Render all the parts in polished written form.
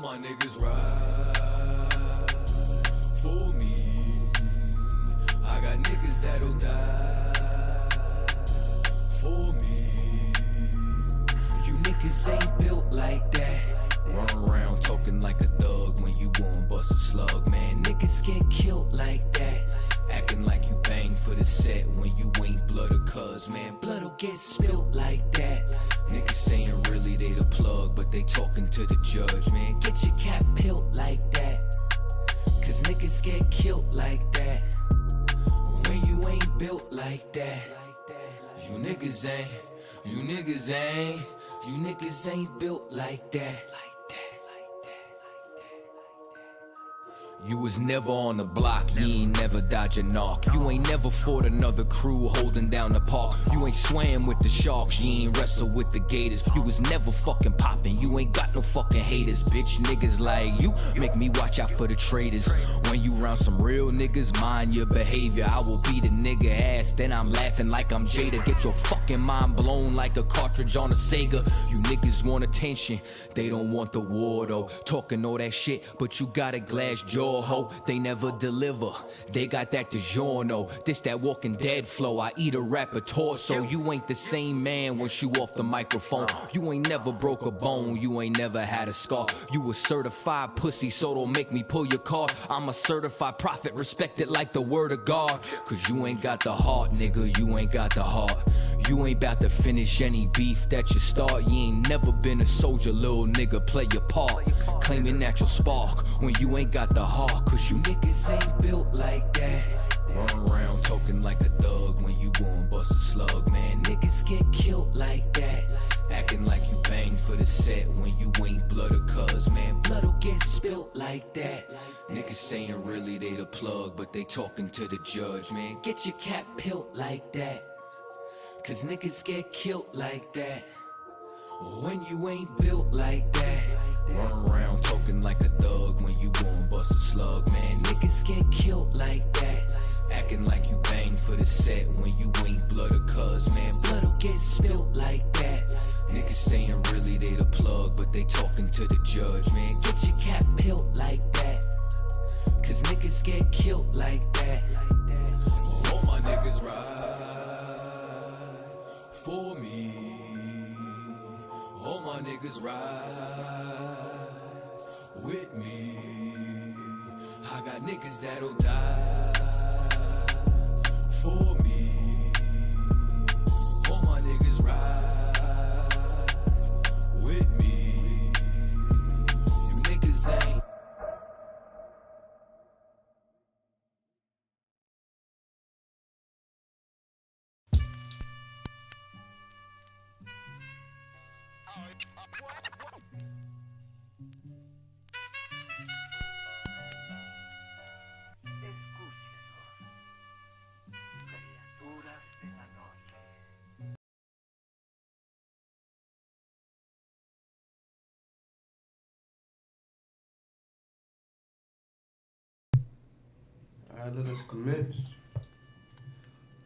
my niggas ride for me. I got niggas that'll die for me. You niggas ain't built like that. Run around talking like a thug when you won't bust a slug, man. Niggas get killed like that. Acting like you bang for the set when you ain't blood or cuz, man. Blood'll get spilt like that. Niggas saying really they the plug, but they talking to the judge, man. Get your cap peeled like that, cause niggas get killed like that when you ain't built like that. You niggas ain't built like that. You was never on the block, you ain't never dodge a knock. You ain't never fought another crew holding down the park. You ain't swam with the sharks, you ain't wrestled with the gators. You was never fucking popping, you ain't got no fucking haters. Bitch, niggas like you make me watch out for the traitors. When you round some real niggas, mind your behavior. I will beat a nigga ass, then I'm laughing like I'm Jada. Get your fucking mind blown like a cartridge on a Sega. You niggas want attention, they don't want the war though. Talking all that shit, but you got a glass jaw. They never deliver, they got that DiGiorno. This that Walking Dead flow, I eat a rapper torso. You ain't the same man once you off the microphone. You ain't never broke a bone, you ain't never had a scar. You a certified pussy, so don't make me pull your card. I'm a certified prophet, respected like the word of God. Cause you ain't got the heart, nigga, you ain't got the heart. You ain't about to finish any beef that you start. You ain't never been a soldier, little nigga, play your part. Claiming that you'll spark when you ain't got the heart. Cause you niggas ain't built like that. Run around talking like a thug when you won't bust a slug, man. Niggas get killed like that. Acting like you bang for the set when you ain't blood or cuz, man. Blood'll get spilt like that. Niggas saying really they the plug, but they talking to the judge, man. Get your cap peeled like that, cause niggas get killed like that when you ain't built like that. Run around talking like a thug when you won't bust a slug, man. Niggas get killed like that. Acting like you bang for the set when you ain't blood or cuz, man. Blood'll get spilt like that. Niggas saying really they the plug, but they talking to the judge, man. Get your cap peeled like that, cause niggas get killed like that. All my niggas ride for me. All my niggas ride with me. I got niggas that'll die for me. All my niggas ride with me. You niggas ain't. Alright, let us commence.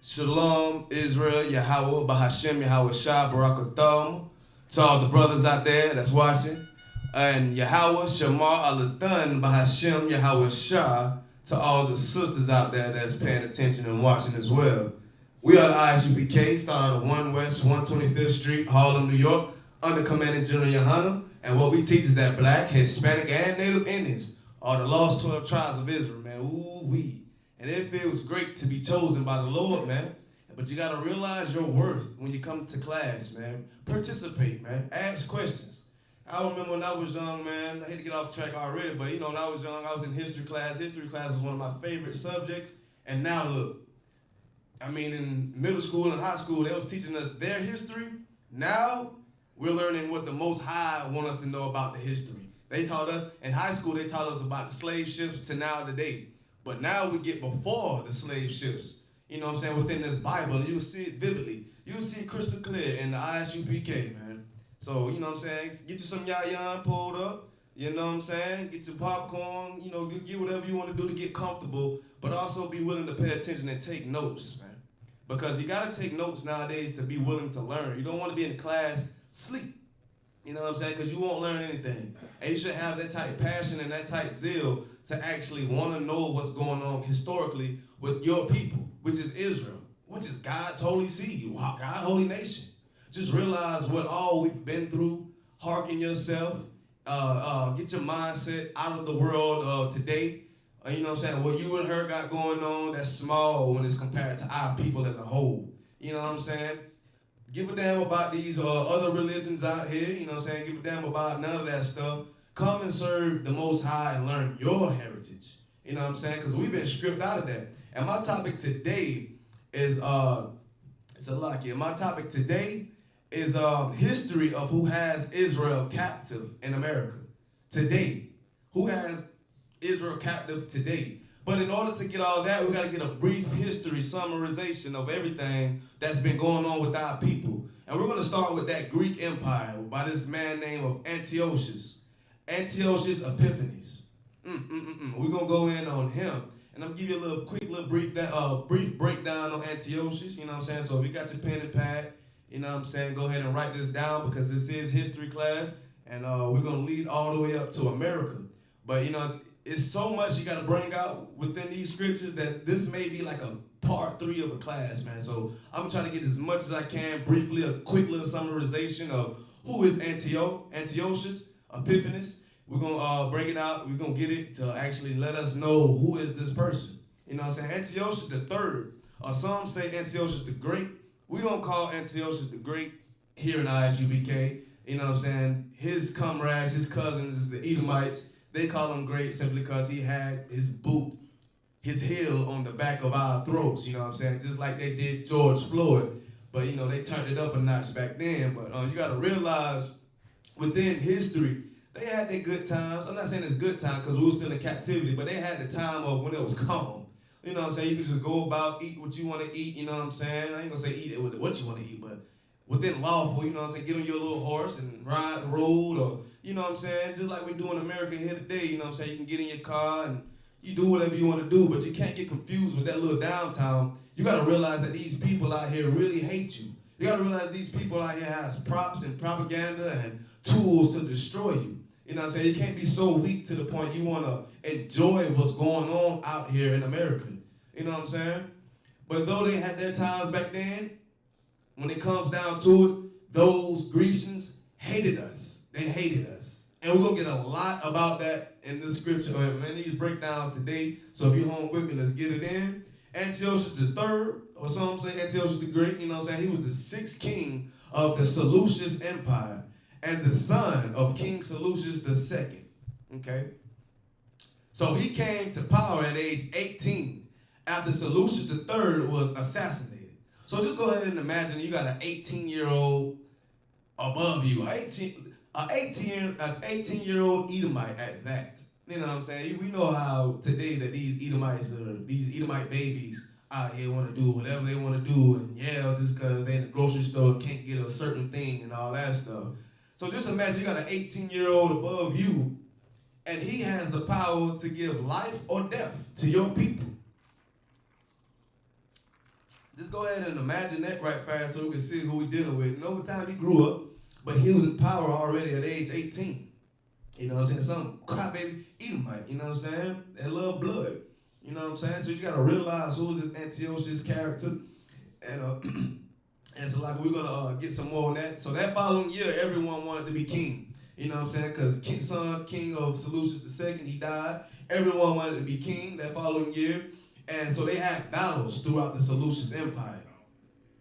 Shalom, Israel, Yahweh, Bahashem, Yahweh Shah, Barakatham. To all the brothers out there that's watching. And Yahweh, Shamar, Alathan, Bahashem, Yahweh Shah. To all the sisters out there that's paying attention and watching as well. We are the ISUPK, start out of 1 West 125th Street, Harlem, New York, under Commanding General Yohana. And what we teach is that Black, Hispanic, and Native Indians are the lost 12 tribes of Israel, man. Ooh-wee. And it feels great to be chosen by the Lord, man. But you gotta realize your worth when you come to class, man. Participate, man. Ask questions. I remember when I was young, man, I hate to get off track already, but you know, when I was young, I was in history class. History class was one of my favorite subjects. And now look, I mean, in middle school and high school, they was teaching us their history. Now, we're learning what the Most High want us to know about the history. They taught us, in high school, they taught us about the slave ships to now today. But now we get before the slave ships, you know what I'm saying, within this Bible, and you'll see it vividly. You'll see it crystal clear in the ISUPK, man. So, you know what I'm saying, get you some yayan pulled up, you know what I'm saying, get your popcorn, you know, get whatever you want to do to get comfortable, but also be willing to pay attention and take notes, man. Because you got to take notes nowadays to be willing to learn. You don't want to be in class, sleep. You know what I'm saying? Because you won't learn anything. And you should have that type of passion and that type of zeal to actually want to know what's going on historically with your people, which is Israel, which is God's holy seed, God's holy nation. Just realize what all we've been through. Hearken yourself. Get your mindset out of the world of today. You know what I'm saying? What you and her got going on, that's small when it's compared to our people as a whole. You know what I'm saying? Give a damn about these other religions out here. You know what I'm saying? Give a damn about none of that stuff. Come and serve the Most High and learn your heritage. You know what I'm saying? Because we've been stripped out of that. And my topic today is, it's a lot here. My topic today is history of who has Israel captive in America today. Who has Israel captive today? But in order to get all that, we got to get a brief history summarization of everything that's been going on with our people. And we're going to start with that Greek Empire by this man named Antiochus. Antiochus Epiphanes. We're going to go in on him. And I'm going to give you a little quick, brief breakdown on Antiochus. You know what I'm saying? So if you got your pen and pad, you know what I'm saying, go ahead and write this down because this is history class. And we're going to lead all the way up to America. But, you know, it's so much you got to bring out within these scriptures that this may be like a part 3 of a class, man. So I'm trying to get as much as I can, briefly, a quick little summarization of who is Antiochus Epiphanes. We're going to bring it out. We're going to get it to actually let us know who is this person. You know what I'm saying? Antiochus the Third, or some say Antiochus the Great. We don't call Antiochus the Great here in ISUPK. You know what I'm saying? His comrades, his cousins, is the Edomites. They call him great simply because he had his heel on the back of our throats, you know what I'm saying? Just like they did George Floyd. But, you know, they turned it up a notch back then. But you got to realize within history, they had their good times. I'm not saying it's good time because we were still in captivity, but they had the time of when it was calm. You know what I'm saying? You could just go about, eat what you want to eat, you know what I'm saying? I ain't going to say eat it with what you want to eat, but within lawful, you know what I'm saying? Get on your little horse and ride the road, or, you know what I'm saying? Just like we do in America here today, you know what I'm saying? You can get in your car and you do whatever you want to do, but you can't get confused with that little downtown. You got to realize that these people out here really hate you. You got to realize these people out here has props and propaganda and tools to destroy you. You know what I'm saying? You can't be so weak to the point you want to enjoy what's going on out here in America. You know what I'm saying? But though they had their times back then, when it comes down to it, those Grecians hated us. They hated us. And we're going to get a lot about that in this scripture, in these breakdowns today. So if you're home with me, let's get it in. Antiochus the Third, or some say Antiochus the Great, you know what I'm saying? He was the 6th king of the Seleucid Empire and the son of King Seleucus II. Okay? So he came to power at age 18 after Seleucus III was assassinated. So just go ahead and imagine you got an 18-year-old above you, an 18-year-old Edomite at that. You know what I'm saying? We know how today that these Edomite babies out here want to do whatever they want to do and yell just because they in the grocery store can't get a certain thing and all that stuff. So just imagine you got an 18-year-old above you and he has the power to give life or death to your people. Just go ahead and imagine that right fast so we can see who we're dealing with. And over time, he grew up, but he was in power already at age 18. You know what I'm saying? Some crybaby Edomite, you know what I'm saying? That little blood, you know what I'm saying? So you got to realize who is this Antiochus character. And so like we're going to get some more on that. So that following year, everyone wanted to be king. You know what I'm saying? Because king of Seleucus II, he died. Everyone wanted to be king that following year. And so they had battles throughout the Seleucid Empire.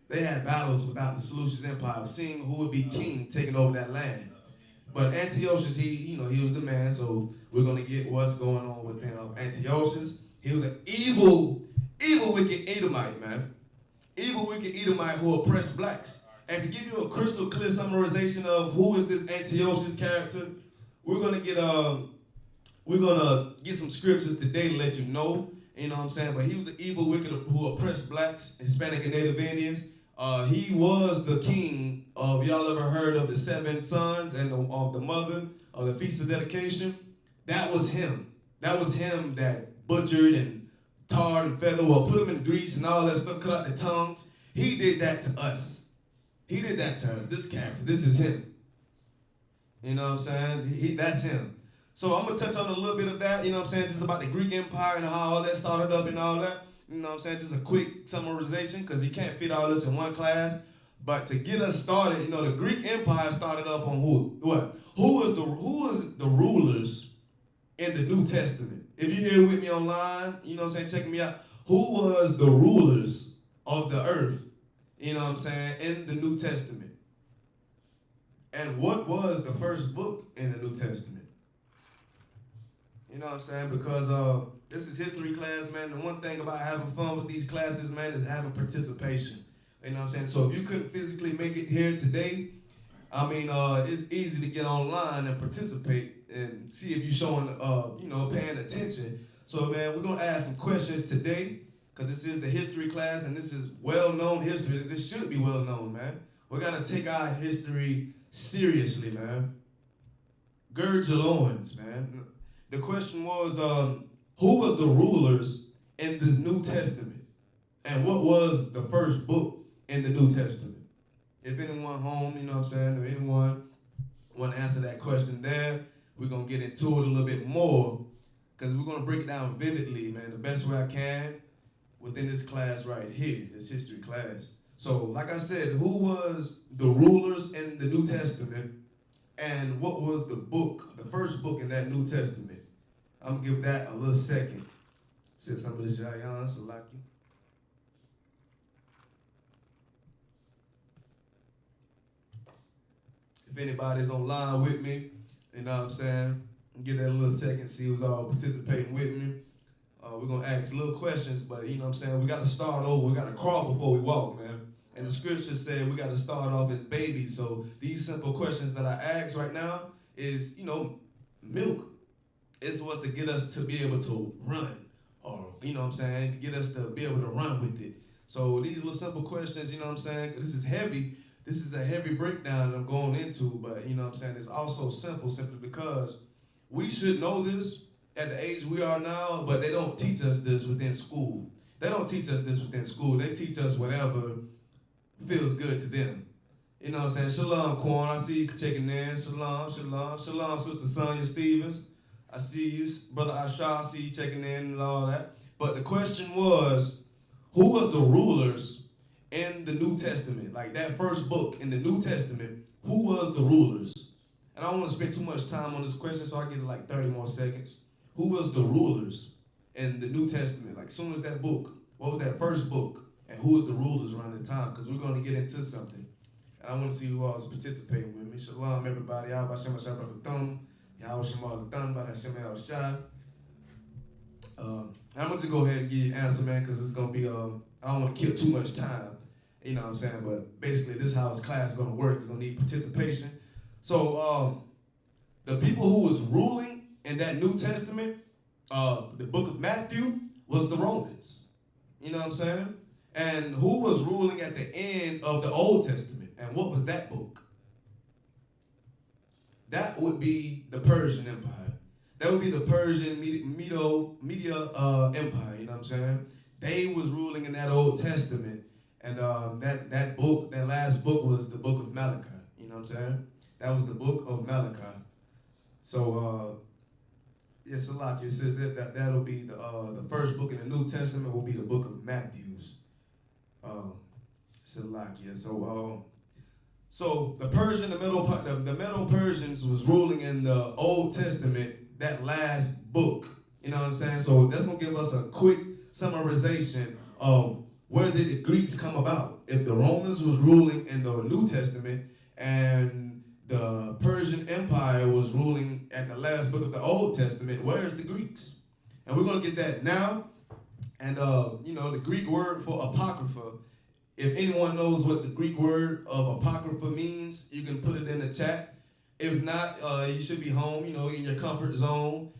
They had battles without the Seleucid Empire, seeing who would be king taking over that land. But Antiochus, he was the man, so we're going to get what's going on with him. Antiochus, he was an evil, wicked Edomite, man. Evil, wicked Edomite who oppressed blacks. And to give you a crystal clear summarization of who is this Antiochus character, we're going to get some scriptures today to let you know. You know what I'm saying? But he was an evil, wicked who oppressed blacks, Hispanic, and Native Indians. He was the king of, y'all ever heard of the 7 sons and of the mother of the Feast of Dedication? That was him. That was him that butchered and tarred and feathered, or put them in grease and all that stuff, cut out the tongues. He did that to us. He did that to us, this character. This is him. You know what I'm saying? That's him. So I'm going to touch on a little bit of that, you know what I'm saying, just about the Greek Empire and how all that started up and all that. You know what I'm saying? Just a quick summarization because you can't fit all this in one class. But to get us started, you know, the Greek Empire started up on who? What? Who was the rulers in the New Testament? If you're here with me online, you know what I'm saying, checking me out. Who was the rulers of the earth, you know what I'm saying, in the New Testament? And what was the first book in the New Testament? You know what I'm saying? Because this is history class, man. The one thing about having fun with these classes, man, is having participation. You know what I'm saying? So if you couldn't physically make it here today, I mean, it's easy to get online and participate and see if you're showing, you know, paying attention. So, man, we're going to ask some questions today because this is the history class and this is well-known history. This should be well-known, man. We got to take our history seriously, man. Gird your loins, man. The question was, who was the rulers in this New Testament? And what was the first book in the New Testament? If anyone home, you know what I'm saying, or anyone want to answer that question there, we're going to get into it a little bit more because we're going to break it down vividly, man, the best way I can within this class right here, this history class. So, like I said, who was the rulers in the New Testament and what was the book, the first book in that New Testament? I'm going to give that a little second. Said some of this Jayan, so like you. If anybody's online with me, you know what I'm saying, give that a little second, see who's all participating with me. We're going to ask little questions, but you know what I'm saying, we got to start over. We got to crawl before we walk, man. And the scripture said we got to start off as babies. So these simple questions that I ask right now is, you know, milk. It's what's to get us to be able to run, or, you know what I'm saying, to get us to be able to run with it. So these little simple questions, you know what I'm saying, this is heavy. This is a heavy breakdown that I'm going into, but you know what I'm saying, it's also simple simply because we should know this at the age we are now, but they don't teach us this within school. They don't teach us this within school. They teach us whatever feels good to them. You know what I'm saying? Shalom, Quan. I see you checking in. Shalom, shalom. Shalom, Sister Sonia Stevens. I see you, Brother Asha. I see you checking in and all that. But the question was, who was the rulers in the New Testament? Like that first book in the New Testament, who was the rulers? And I don't want to spend too much time on this question, so I give it like 30 more seconds. Who was the rulers in the New Testament? Like, as soon as that book, what was that first book? And who was the rulers around the time? Because we're going to get into something. And I want to see who all is participating with me. Shalom, everybody. Yahweh Hashem Hashem Baruch Yahweh Hashem Baruch Hashem El Shai. I'm going to go ahead and give you an answer, man, because it's going to be, I don't want to kill too much time. You know what I'm saying? But basically, this is how this class is going to work. It's going to need participation. So, the people who was ruling in that New Testament, the book of Matthew, was the Romans. You know what I'm saying? And who was ruling at the end of the Old Testament? And what was that book? That would be the Persian Empire. That would be the Persian Media Empire, you know what I'm saying? They was ruling in that Old Testament. And that book, that last book was the book of Malachi, you know what I'm saying? That was the book of Malachi. So, yes, Salaki, it says that'll be the first book in the New Testament will be the book of Matthews. Salaki. So the Persian, the Medo Persians was ruling in the Old Testament, that last book. You know what I'm saying? So that's gonna give us a quick summarization of where did the Greeks come about. If the Romans was ruling in the New Testament and the Persian Empire was ruling at the last book of the Old Testament, where's the Greeks? And we're going to get that now. And, the Greek word for apocrypha, if anyone knows what the Greek word of apocrypha means, you can put it in the chat. If not, you should be home, in your comfort zone,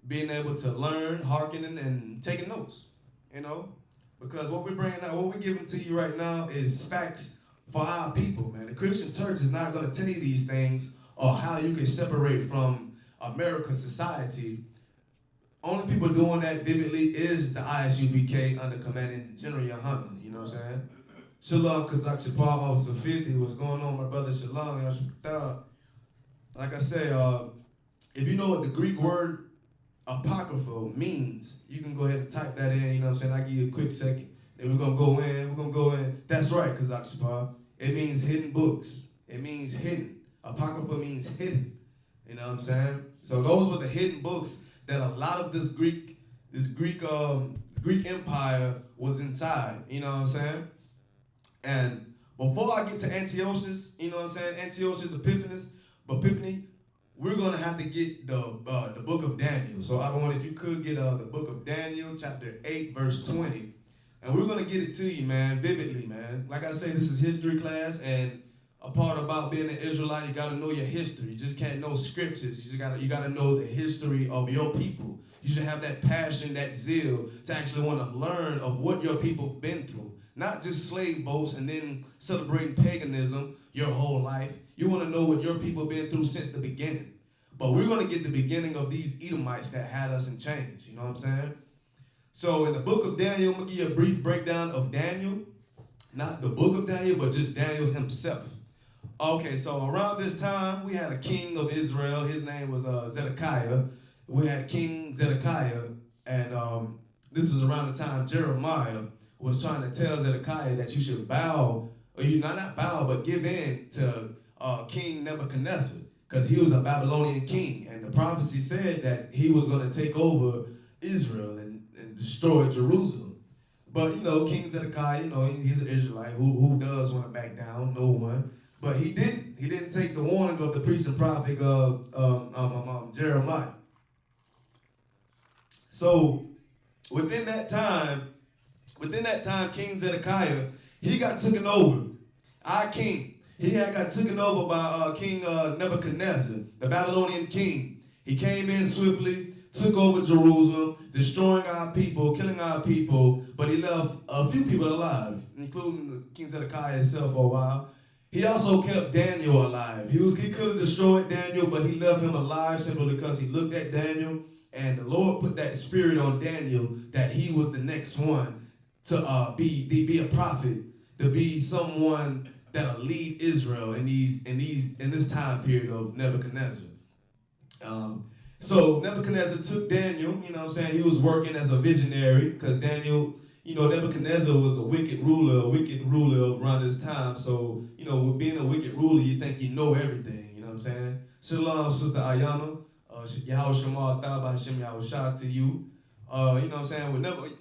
being able to learn, hearkening, and taking notes, because what we're bringing out, what we're giving to you right now is facts for our people, man. The Christian church is not going to tell you these things or how you can separate from American society. Only people doing that vividly is the ISUPK under commanding General Yohanan, you know what I'm saying? Shalom, Kazak Shapar, Officer 50, what's going on, my brother? Shalom, like I say, if you know what the Greek word apocryphal means, you can go ahead and type that in. You know what I'm saying? I'll give you a quick second. Then we're gonna go in. We're gonna go in. That's right, Kazakshapar. It means hidden books. It means hidden. Apocrypha means hidden. You know what I'm saying? So those were the hidden books that a lot of this Greek Empire was inside. You know what I'm saying? And before I get to Antiochus, you know what I'm saying? Antiochus Epiphany, we're gonna have to get the book of Daniel. So I want if you could get the book of Daniel, chapter 8, verse 20. And we're gonna get it to you, man, vividly, man. Like I say, this is history class, and a part about being an Israelite, you gotta know your history. You just can't know scriptures. You gotta know the history of your people. You should have that passion, that zeal to actually want to learn of what your people have been through. Not just slave boats and then celebrating paganism your whole life. You want to know what your people have been through since the beginning. But we're going to get the beginning of these Edomites that had us in chains. You know what I'm saying? So in the book of Daniel, I'm going to give you a brief breakdown of Daniel. Not the book of Daniel, but just Daniel himself. Okay, so around this time, we had a king of Israel. His name was Zedekiah. We had King Zedekiah, and this was around the time Jeremiah was trying to tell Zedekiah that you should bow, or you not bow, but give in to King Nebuchadnezzar, because he was a Babylonian king, and the prophecy said that he was going to take over Israel and destroy Jerusalem. But, you know, King Zedekiah, you know, he's an Israelite. Who does want to back down? No one. But he didn't. He didn't take the warning of the priest and prophet Jeremiah. So within that time, King Zedekiah, he got taken over. Our king, he got taken over by King Nebuchadnezzar, the Babylonian king. He came in swiftly, took over Jerusalem, destroying our people, killing our people, but he left a few people alive, including King Zedekiah himself for a while. He also kept Daniel alive. He could have destroyed Daniel, but he left him alive simply because he looked at Daniel, and the Lord put that spirit on Daniel that he was the next one to be a prophet, to be someone that'll lead Israel in this time period of Nebuchadnezzar. So Nebuchadnezzar took Daniel. You know what I'm saying? He was working as a visionary because Daniel, you know, Nebuchadnezzar was a wicked ruler around this time. So, you know, with being a wicked ruler, you think you know everything. You know what I'm saying? Shalom, Sister Ayana. Yahweh Shema Atah Hashem Yahweh Shah to you. You know what I'm saying?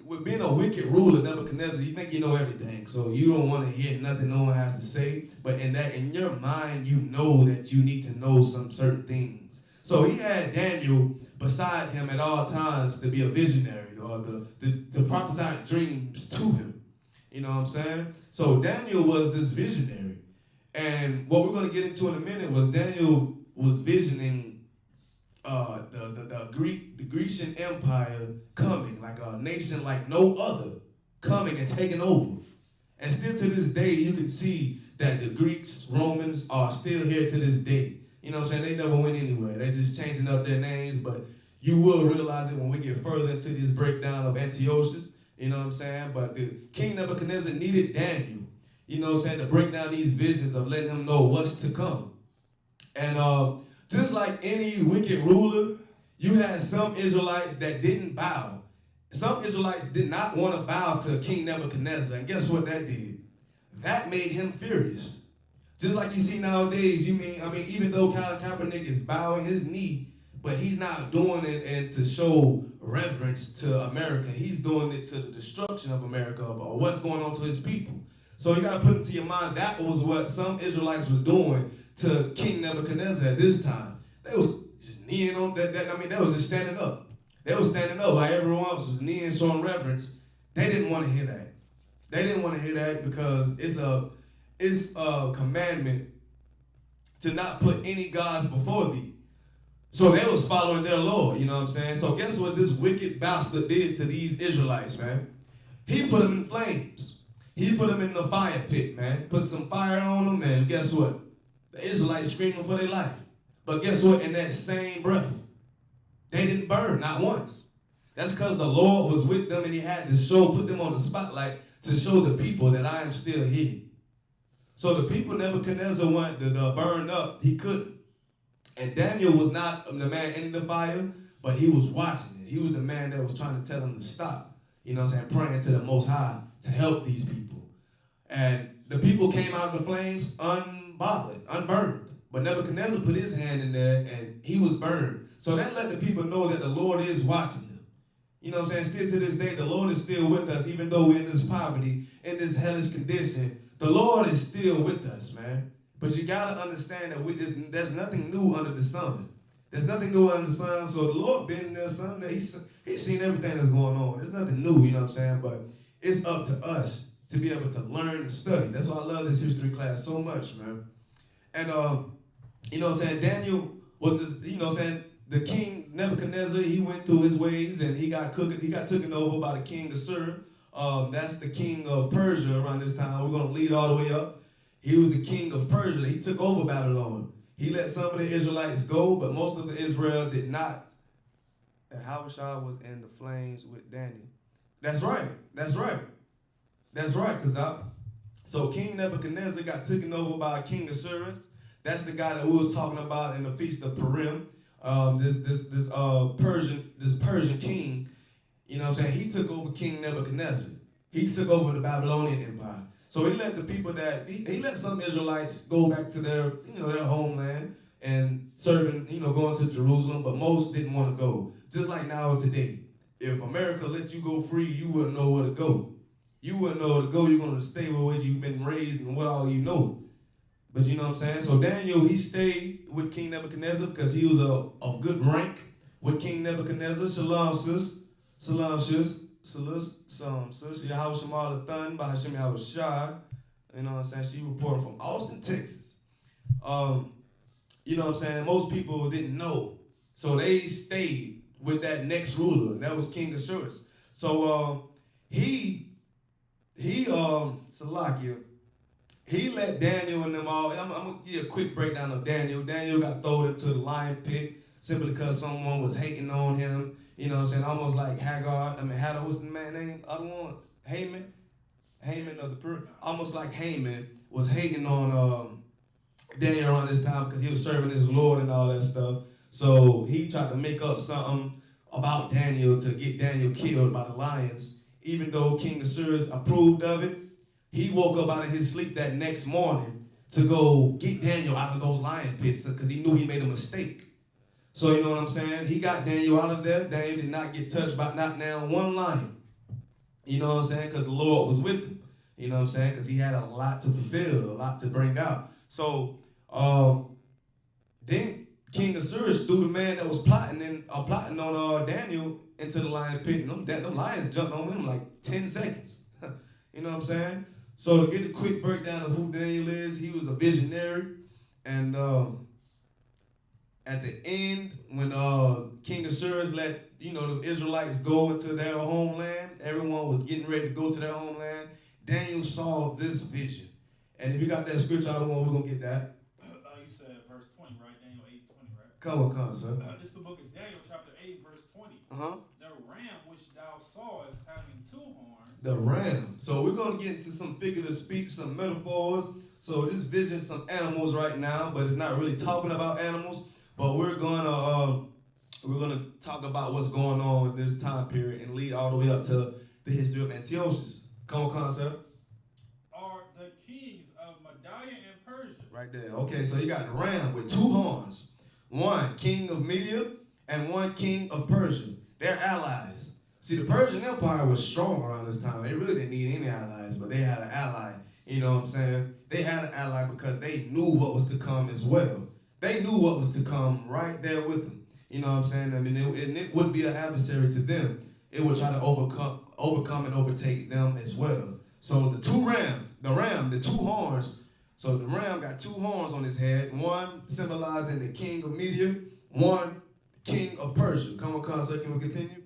With being a wicked ruler, Nebuchadnezzar, you think you know everything. So you don't want to hear nothing no one has to say. But in your mind, you know that you need to know some certain things. So he had Daniel beside him at all times to be a visionary or to prophesy dreams to him. You know what I'm saying? So Daniel was this visionary. And what we're going to get into in a minute was Daniel was visioning the Grecian Empire coming, like a nation like no other, coming and taking over. And still to this day, you can see that the Greeks, Romans are still here to this day. You know what I'm saying? They never went anywhere. They're just changing up their names, but you will realize it when we get further into this breakdown of Antiochus. You know what I'm saying? But the King Nebuchadnezzar needed Daniel, you know what I'm saying, to break down these visions of letting him know what's to come. And just like any wicked ruler, you had some Israelites that didn't bow. Some Israelites did not want to bow to King Nebuchadnezzar. And guess what that did? That made him furious. Just like you see nowadays, even though Colin Kaepernick is bowing his knee, but he's not doing it and to show reverence to America. He's doing it to the destruction of America or what's going on to his people. So you got to put into your mind that was what some Israelites was doing to King Nebuchadnezzar at this time. They was just kneeling on that. They was just standing up. They was standing up while everyone else was kneeling, showing reverence. They didn't want to hear that. They didn't want to hear that because it's a commandment to not put any gods before thee. So they was following their Lord, you know what I'm saying? So guess what this wicked bastard did to these Israelites, man? He put them in flames. He put them in the fire pit, man. Put some fire on them, and guess what? The Israelites screaming for their life. But guess what? In that same breath, they didn't burn, not once. That's because the Lord was with them and he had to put them on the spotlight to show the people that I am still here. So the people Nebuchadnezzar wanted to burn up, he couldn't. And Daniel was not the man in the fire, but he was watching it. He was the man that was trying to tell them to stop. You know what I'm saying? Praying to the Most High to help these people. And the people came out of the flames unbothered, unburned. But Nebuchadnezzar put his hand in there and he was burned. So that let the people know that the Lord is watching them. You know what I'm saying? Still to this day, the Lord is still with us, even though we're in this poverty, in this hellish condition. The Lord is still with us, man. But you got to understand that there's nothing new under the sun. There's nothing new under the sun. So the Lord been there, son. He's seen everything that's going on. There's nothing new, you know what I'm saying? But it's up to us to be able to learn and study. That's why I love this history class so much, man. And, you know what I'm saying, Daniel was this, you know what I'm saying, the king Nebuchadnezzar, he went through his ways and he got taken over by the king of Assyria. That's the king of Persia around this time. We're going to lead all the way up. He was the king of Persia. He took over Babylon. He let some of the Israelites go, but most of the Israel did not. And Yahushua was in the flames with Daniel. That's right. That's right. That's right. So King Nebuchadnezzar got taken over by King of Assyria. That's the guy that we was talking about in the Feast of Purim. This Persian king, you know what I'm saying? He took over King Nebuchadnezzar. He took over the Babylonian Empire. So he let the people he let some Israelites go back to their homeland and serving, going to Jerusalem, but most didn't want to go. Just like now today. If America let you go free, you wouldn't know where to go. You wouldn't know where to go. You're going to stay where you've been raised and what all you know. But you know what I'm saying? So Daniel, he stayed with King Nebuchadnezzar because he was of good rank with King Nebuchadnezzar. Shalom, sis. Shalom, sis. Sis. Yahweh Shema Lathan, Bahashim Yahweh Shai. You know what I'm saying? She reported from Austin, Texas. You know what I'm saying? Most people didn't know. So they stayed with that next ruler, and that was King Assuerus. So Salakia, he let Daniel and them all. I'm going to give you a quick breakdown of Daniel. Daniel got thrown into the lion pit simply because someone was hating on him. You know what I'm saying? Almost like Hagar, what's the man's name? Other one? Haman of the Purim. Almost like Haman was hating on Daniel around this time because he was serving his Lord and all that stuff. So he tried to make up something about Daniel to get Daniel killed by the lions. Even though King Assuerus approved of it, he woke up out of his sleep that next morning to go get Daniel out of those lion pits because he knew he made a mistake. So you know what I'm saying? He got Daniel out of there. Daniel did not get touched by not now one lion. You know what I'm saying? Because the Lord was with him. You know what I'm saying? Because he had a lot to fulfill, a lot to bring out. So then King Assuerus threw the man that was plotting on Daniel into the lion pit. And them lions jumped on him like 10 seconds. You know what I'm saying? So to get a quick breakdown of who Daniel is, he was a visionary. And at the end, when King Assuerus let the Israelites go into their homeland, everyone was getting ready to go to their homeland. Daniel saw this vision. And if you got that scripture, I don't know, we're going to get that. You said verse 20, right? Daniel 8:20, right? Come on, sir. This is the book of Daniel, chapter 8, verse 20. Uh-huh. The ram which thou sawest having 2 horns. The ram. So we're going to get into some figurative speech, some metaphors. So just vision some animals right now, but it's not really talking about animals. But we're gonna talk about what's going on in this time period and lead all the way up to the history of Antiochus. Come on, sir. Are the kings of Media and Persia. Right there. Okay, so you got the ram with 2 horns. One king of Media and one king of Persia. They're allies. See, the Persian Empire was strong around this time. They really didn't need any allies, but they had an ally. You know what I'm saying? They had an ally because they knew what was to come as well. They knew what was to come right there with them. You know what I'm saying? I mean, it would be an adversary to them. It would try to overcome and overtake them as well. So the 2 rams, the 2 horns. So the ram got 2 horns on his head. One symbolizing the king of Media, one king of Persia. Come on, sir. Can we continue?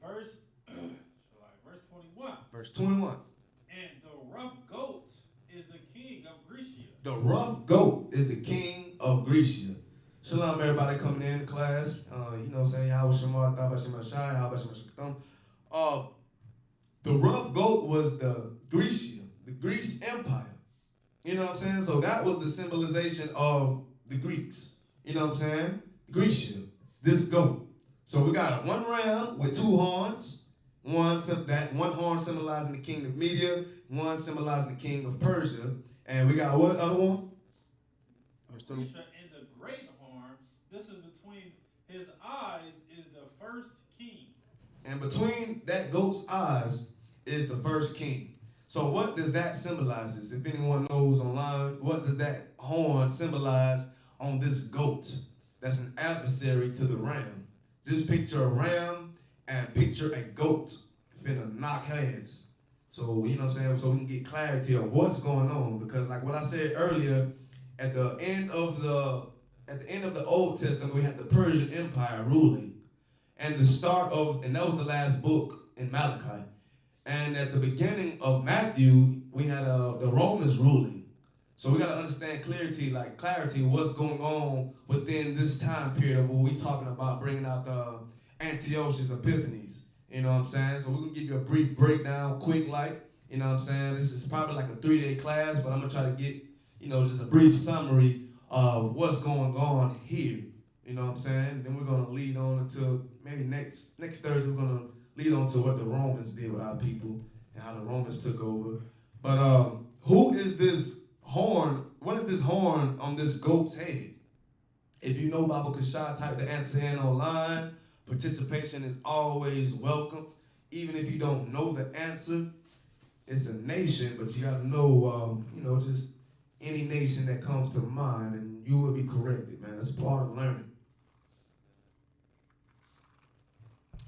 Verse 21. Verse 21. And the rough goat is the king of Grecia. The rough goat is the king of Grecia. Shalom, everybody coming in class. You know what I'm saying? Yahweh Shema, Thabah Shema Shai, Yahweh Shema Shekatam. The rough goat was the Grecia, the Greece Empire. You know what I'm saying? So that was the symbolization of the Greeks. You know what I'm saying? Grecia, this goat. So we got one ram with two horns. One horn symbolizing the king of Media, one symbolizing the king of Persia. And we got what other one? And the great horn, this is between his eyes, is the first king. And between that goat's eyes is the first king. So what does that symbolize? If anyone knows online, what does that horn symbolize on this goat? That's an adversary to the ram. Just picture a ram and picture a goat finna knock heads. So, you know what I'm saying? So we can get clarity of what's going on. Because like what I said earlier, at the end of the Old Testament, we had the Persian Empire ruling. And that was the last book in Malachi. And at the beginning of Matthew, we had the Romans ruling. So we got to understand clarity what's going on within this time period of what we talking about, bringing out the Antiochus Epiphanies. You know what I'm saying? So we're going to give you a brief breakdown, quick like, you know what I'm saying? This is probably like a 3-day class, but I'm going to try to get, just a brief summary of what's going on here. You know what I'm saying? Then we're going to lead on until maybe next Thursday, we're going to lead on to what the Romans did with our people and how the Romans took over. But who is this horn? What is this horn on this goat's head? If you know Bible Kashad, type the answer in online. Participation is always welcome. Even if you don't know the answer, it's a nation, but you got to know, just any nation that comes to mind, and you will be corrected, man. That's part of learning.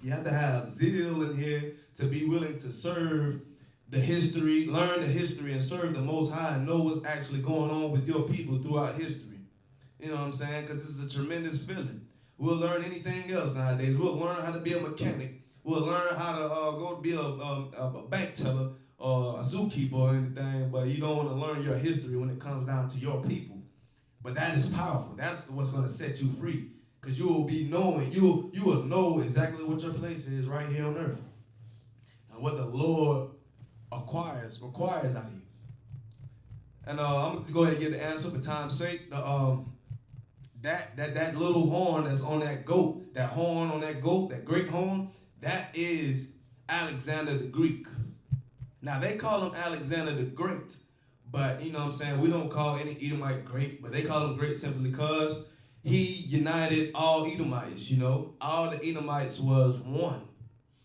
You have to have zeal in here to be willing to serve the history, learn the history, and serve the Most High and know what's actually going on with your people throughout history. You know what I'm saying? Because this is a tremendous feeling. We'll learn anything else nowadays. We'll learn how to be a mechanic. We'll learn how to go to be a bank teller or a zookeeper or anything, but you don't want to learn your history when it comes down to your people. But that is powerful. That's what's going to set you free. Because you will be knowing, you will know exactly what your place is right here on earth. And what the Lord requires out of you. And I'm going to go ahead and get the answer for time's sake. That little horn that's on that goat, that horn on that goat, that great horn, that is Alexander the Greek. Now, they call him Alexander the Great, but, you know what I'm saying, we don't call any Edomite great, but they call him great simply because he united all Edomites, All the Edomites was one.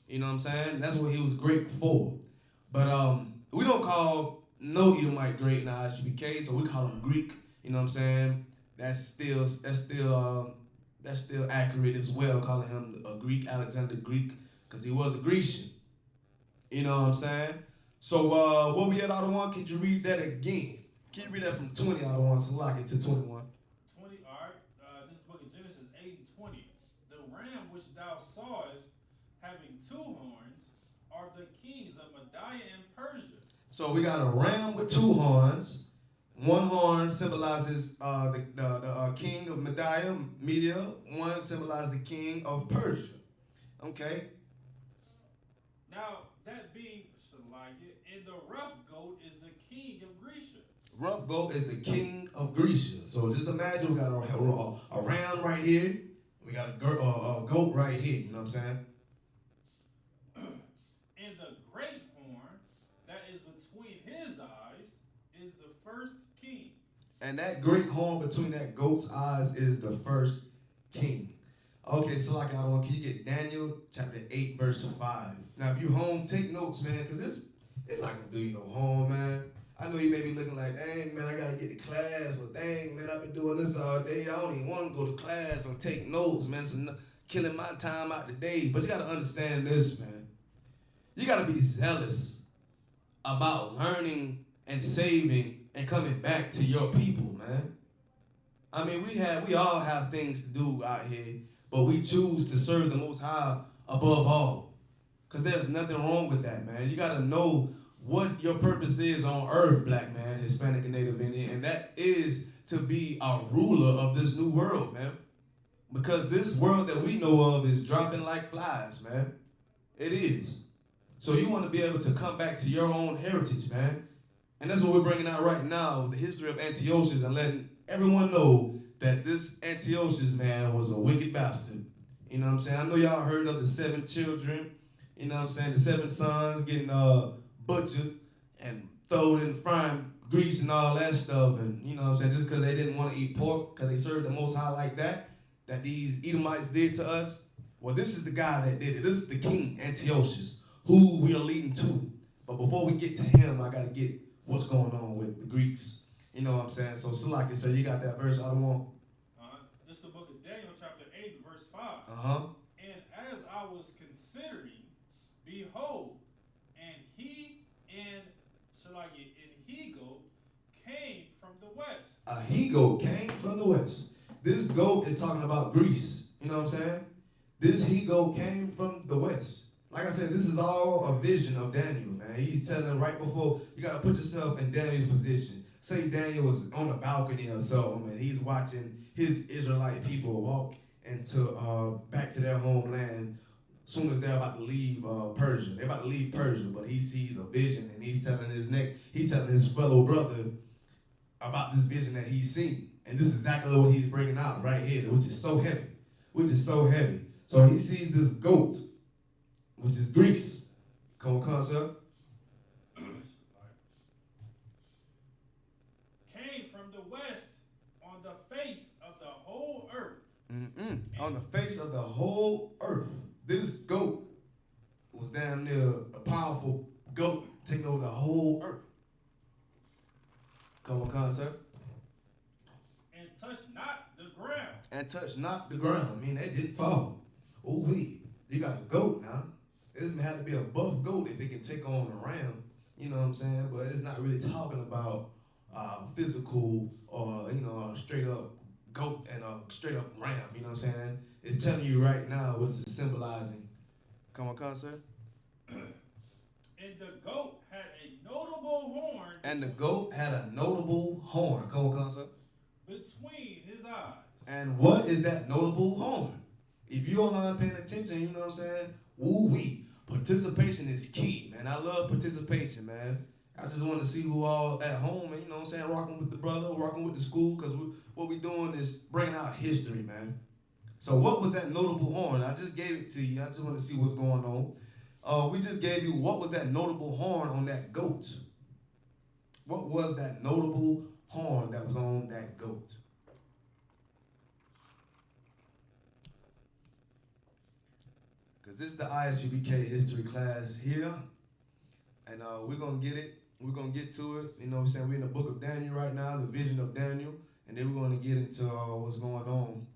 You know what I'm saying? That's what he was great for. But we don't call no Edomite great in our ISUPK, so we call him Greek. You know what I'm saying? That's still accurate as well, calling him a Greek, Alexander Greek, because he was a Grecian. You know what I'm saying? So what we at out of 1? Can you read that again? Can you read that from 20 out of 1 so lock it to 21? 20, all right. This book of Genesis 8 and 20. The ram which thou sawest having 2 horns are the kings of Media and Persia. So we got a ram with 2 horns. One horn symbolizes the king of Media. One symbolizes the king of Persia. Okay. Now, that being Shalagia, and the rough goat is the king of Grecia. Rough goat is the king of Grecia. So just imagine we got a ram right here. We got a goat right here. You know what I'm saying? And the great horn that is between his eyes is the first king. And that great horn between that goat's eyes is the first king. Okay, so like can you get Daniel chapter 8, verse 5. Now, if you home, take notes, man, because it's not going to do you no harm, man. I know you may be looking like, dang, man, I got to get to class, or dang, man, I've been doing this all day. I don't even want to go to class or take notes, man. It's killing my time out today. But you got to understand this, man. You got to be zealous about learning and saving and coming back to your people, man. I mean, we all have things to do out here, but we choose to serve the Most High above all. Because there's nothing wrong with that, man. You got to know what your purpose is on earth, black man, Hispanic and Native Indian, and that is to be a ruler of this new world, man. Because this world that we know of is dropping like flies, man. It is. So you want to be able to come back to your own heritage, man. And that's what we're bringing out right now, the history of Antiochus, and letting everyone know that this Antiochus, man, was a wicked bastard. You know what I'm saying? I know y'all heard of the 7 children, you know what I'm saying, the 7 sons getting butchered and thrown in frying grease and all that stuff, and you know what I'm saying, just because they didn't want to eat pork, because they served the Most High like that these Edomites did to us. Well, this is the guy that did it. This is the king, Antiochus, who we are leading to. But before we get to him, I got to get what's going on with the Greeks. You know what I'm saying? So, Salaki, so you got that verse I want? This is the book of Daniel, chapter 8, verse 5. And as I was considering, behold, and he and Shalagi and he-goat came from the west. A he-goat came from the west. This goat is talking about Greece. You know what I'm saying? This he-goat came from the west. Like I said, this is all a vision of Daniel, man. He's telling right before, you got to put yourself in Daniel's position. Say Daniel was on the balcony or something, and he's watching his Israelite people walk into back to their homeland soon as they're about to leave Persia. They're about to leave Persia, but he sees a vision, and he's telling his fellow brother about this vision that he's seen. And this is exactly what he's bringing out right here, which is so heavy. So he sees this goat, which is Greece. Come on, sir. Came from the west on the face of the whole earth. On the face of the whole earth. This goat was damn near a powerful goat taking over the whole earth. Come on, sir. And touched not the ground. And touched not the ground. I mean, they didn't fall. Oh, you got a goat now. It doesn't have to be a buff goat if it can take on a ram. You know what I'm saying? But it's not really talking about physical or, a straight up goat and a straight up ram. You know what I'm saying? It's telling you right now what it's symbolizing. Come on, sir. And the goat had a notable horn. And the goat had a notable horn. Come on, sir. Between his eyes. And what is that notable horn? If you're online paying attention, you know what I'm saying? Woo-wee. Participation is key, man. I love participation, man. I just want to see who all at home, and you know what I'm saying, rocking with the brother, rocking with the school, because what we're doing is bringing out history, man. So what was that notable horn? I just gave it to you. I just want to see what's going on. We just gave you what was that notable horn on that goat. What was that notable horn that was on that goat? Because this is the ISUPK history class here. And we're going to get it. We're going to get to it. You know what I'm saying? We're in the book of Daniel right now, the vision of Daniel. And then we're going to get into what's going on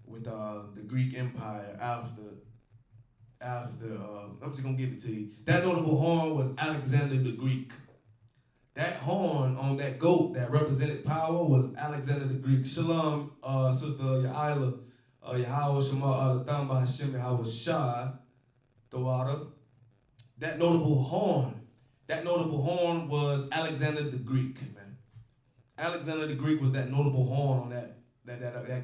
with the Greek Empire after I'm just going to give it to you. That notable horn was Alexander the Greek. That horn on that goat that represented power was Alexander the Greek. Shalom, Sister Ya'ila, Yahweh Shema, Thamba Hashem, Yahweh Shah, the water. That notable horn was Alexander the Greek, man. Alexander the Greek was that notable horn on that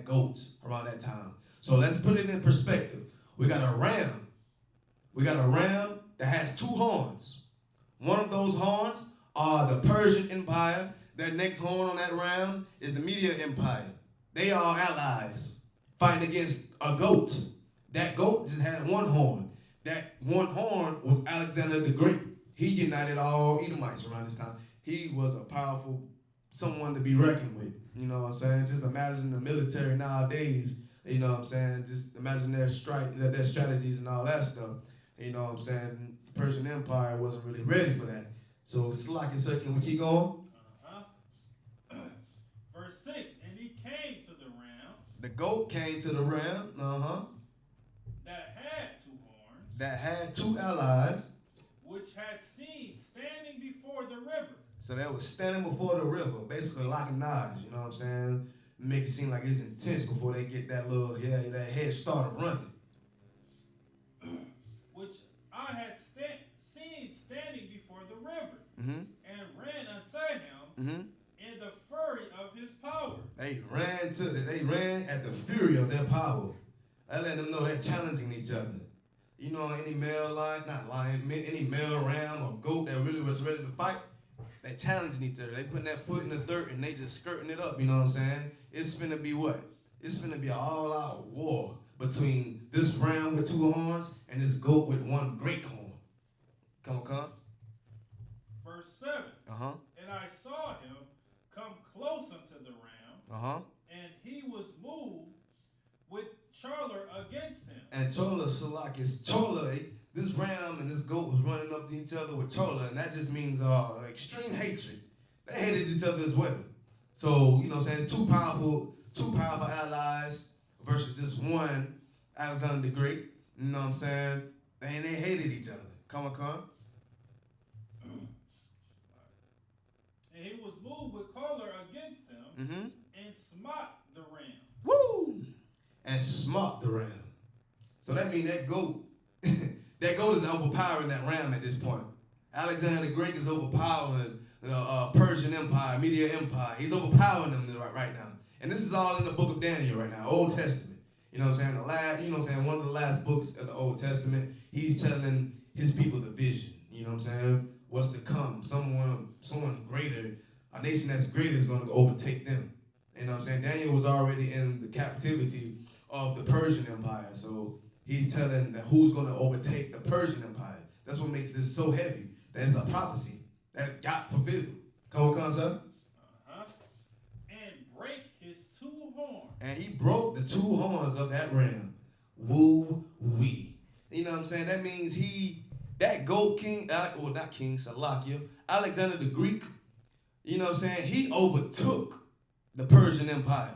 goat around that time. So let's put it in perspective. We got a ram. That has 2 horns. One of those horns are the Persian Empire. That next horn on that ram is the Media Empire. They are allies fighting against a goat. That goat just had 1 horn. That 1 horn was Alexander the Great. He united all Edomites around this time. He was a powerful someone to be reckoned with. You know what I'm saying? Just imagine the military nowadays. You know what I'm saying? Just imagine their strategies and all that stuff. You know what I'm saying? The Persian Empire wasn't really ready for that. So, Slaki, sir, can we keep going? Verse 6, and he came to the ram. The goat came to the ram. That had 2 horns. That had 2 allies. Which had seen standing before the river. So they was standing before the river, basically locking eyes, you know what I'm saying? Make it seem like it's intense before they get that that head start of running. Which I had seen standing before the river, and ran unto him in the fury of his power. They ran at the fury of their power. I let them know they're challenging each other. You know, any male ram or goat that really was ready to fight, They challenging each other. They putting that foot in the dirt and they just skirting it up, you know what I'm saying? It's finna be what? It's finna be an all-out war between this ram with 2 horns and this goat with 1 great horn. Come on. Verse 7. And I saw him come close unto the ram, and he was moved with choler against him. And choler, Shalak, is choler. This ram and this goat was running up to each other with choler, and that just means extreme hatred. They hated each other as well. So, you know what I'm saying, it's two powerful allies versus this one Alexander the Great. You know what I'm saying? And they hated each other. Come on. And he was moved with choler against them, and smote the ram. Woo! And smote the ram. So that means that goat, that goat is overpowering that ram at this point. Alexander the Great is overpowering the Persian Empire, Media Empire. He's overpowering them right now. And this is all in the book of Daniel right now, Old Testament. You know what I'm saying? One of the last books of the Old Testament, he's telling his people the vision. You know what I'm saying? What's to come. Someone greater, a nation that's greater is going to overtake them. You know what I'm saying? Daniel was already in the captivity of the Persian Empire. So he's telling that who's going to overtake the Persian Empire. That's what makes this so heavy. That's a prophecy that got fulfilled. Come on, son. And break his 2 horns. And he broke the 2 horns of that ram. Woo-wee. You know what I'm saying? That means that goat king, not king, Salakia, Alexander the Greek, you know what I'm saying? He overtook the Persian Empire.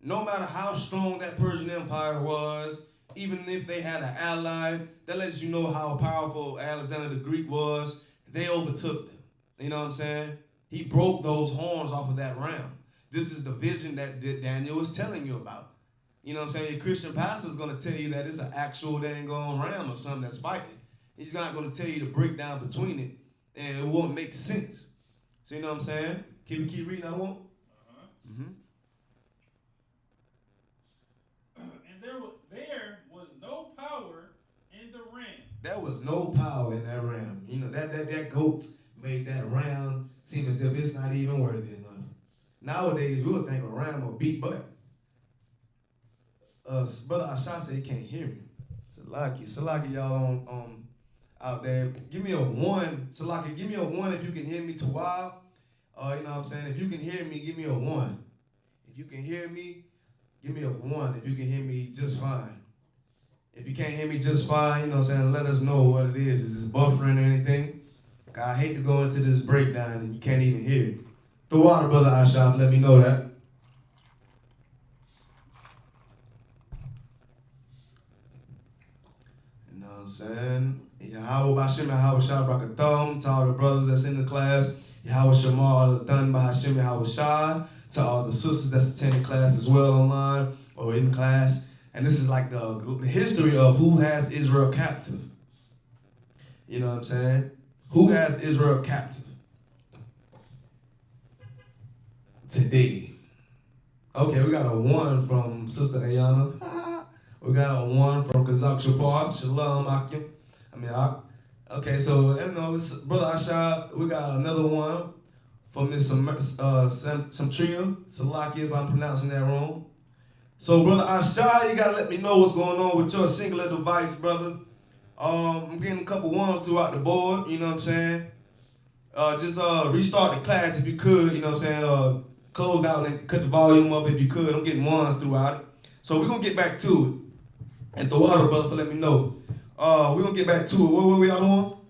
No matter how strong that Persian Empire was, even if they had an ally, that lets you know how powerful Alexander the Greek was. They overtook them. You know what I'm saying? He broke those horns off of that ram. This is the vision that Daniel is telling you about. You know what I'm saying? Your Christian pastor is going to tell you that it's an actual dang on ram or something that's fighting. He's not going to tell you the breakdown between it, and it won't make sense. So you know what I'm saying? Keep reading, I won't? And there was no power in the ram. There was no power in that ram. You know, that goat made that ram seem as if it's not even worthy enough. Nowadays, we would think a ram would beat butt. Brother Asha said he can't hear me. Salaki, y'all out there. Give me a 1. Salaki, give me a 1 if you can hear me to wild. You know what I'm saying? If you can hear me, give me a 1. If you can hear me, give me a 1. If you can hear me just fine. If you can't hear me just fine, you know what I'm saying, let us know what it is. Is this buffering or anything? I hate to go into this breakdown and you can't even hear it. The water, Brother Ashaf, let me know that. You know what I'm saying? Yahweh B'Hashem, Yahweh Shah Brakatham, to all the brothers that's in the class. Yahweh Shamar Al-Dhan B'Hashem, Yahweh Shah, to all the sisters that's attending class as well online or in class. And this is like the history of who has Israel captive. You know what I'm saying? Who has Israel captive? Today. Okay, we got a 1 from Sister Ayana. We got a 1 from Kazak Shapar. Shalom, Akim. Okay, so, you know, Brother Asha, we got another 1 from Miss Samtria. Salaki, if I'm pronouncing that wrong. So, Brother Asha, you gotta let me know what's going on with your singular device, brother. I'm getting a couple 1s throughout the board, you know what I'm saying? Just restart the class if you could, you know what I'm saying? Close out and cut the volume up if you could. I'm getting 1s throughout it. So we're gonna get back to it. And the water, brother, for let me know. We're gonna get back to it. What were we all on?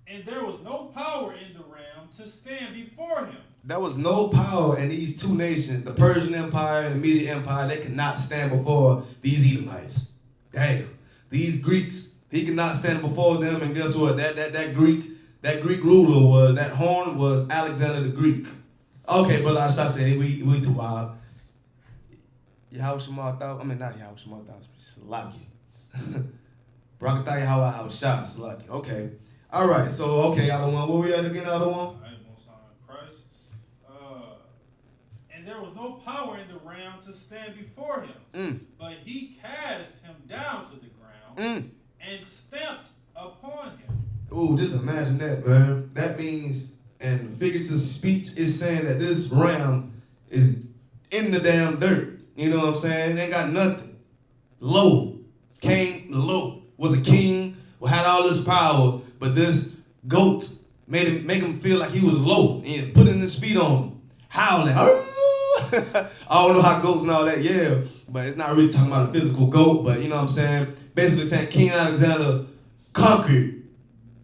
And there was no power in the ram to stand before him. There was no power in these 2 nations, the Persian Empire and the Media Empire. They could not stand before these Edomites. Damn. These Greeks, he could not stand before them. And guess what? That Greek ruler that horn was Alexander the Greek. Okay, Brother Asha said we too wild. Yahweh Shema Thou, not Yahweh Shema Thou, Salaki. Brakatah Yahweh Shah, Salaki. Okay. All right, so, okay, other 1. Where we at again, other 1? And there was no power in the ram to stand before him. But he cast him down to the ground and stamped upon him Ooh, just imagine that, man. That means, and figurative speech is saying that this ram is in the damn dirt. You know what I'm saying? Ain't got nothing. Low. Came low. Was a king, had all this power, but this goat make him feel like he was low and putting his feet on him, howling. I don't know how goats and all that, yeah, but it's not really talking about a physical goat, but you know what I'm saying? Basically saying King Alexander conquered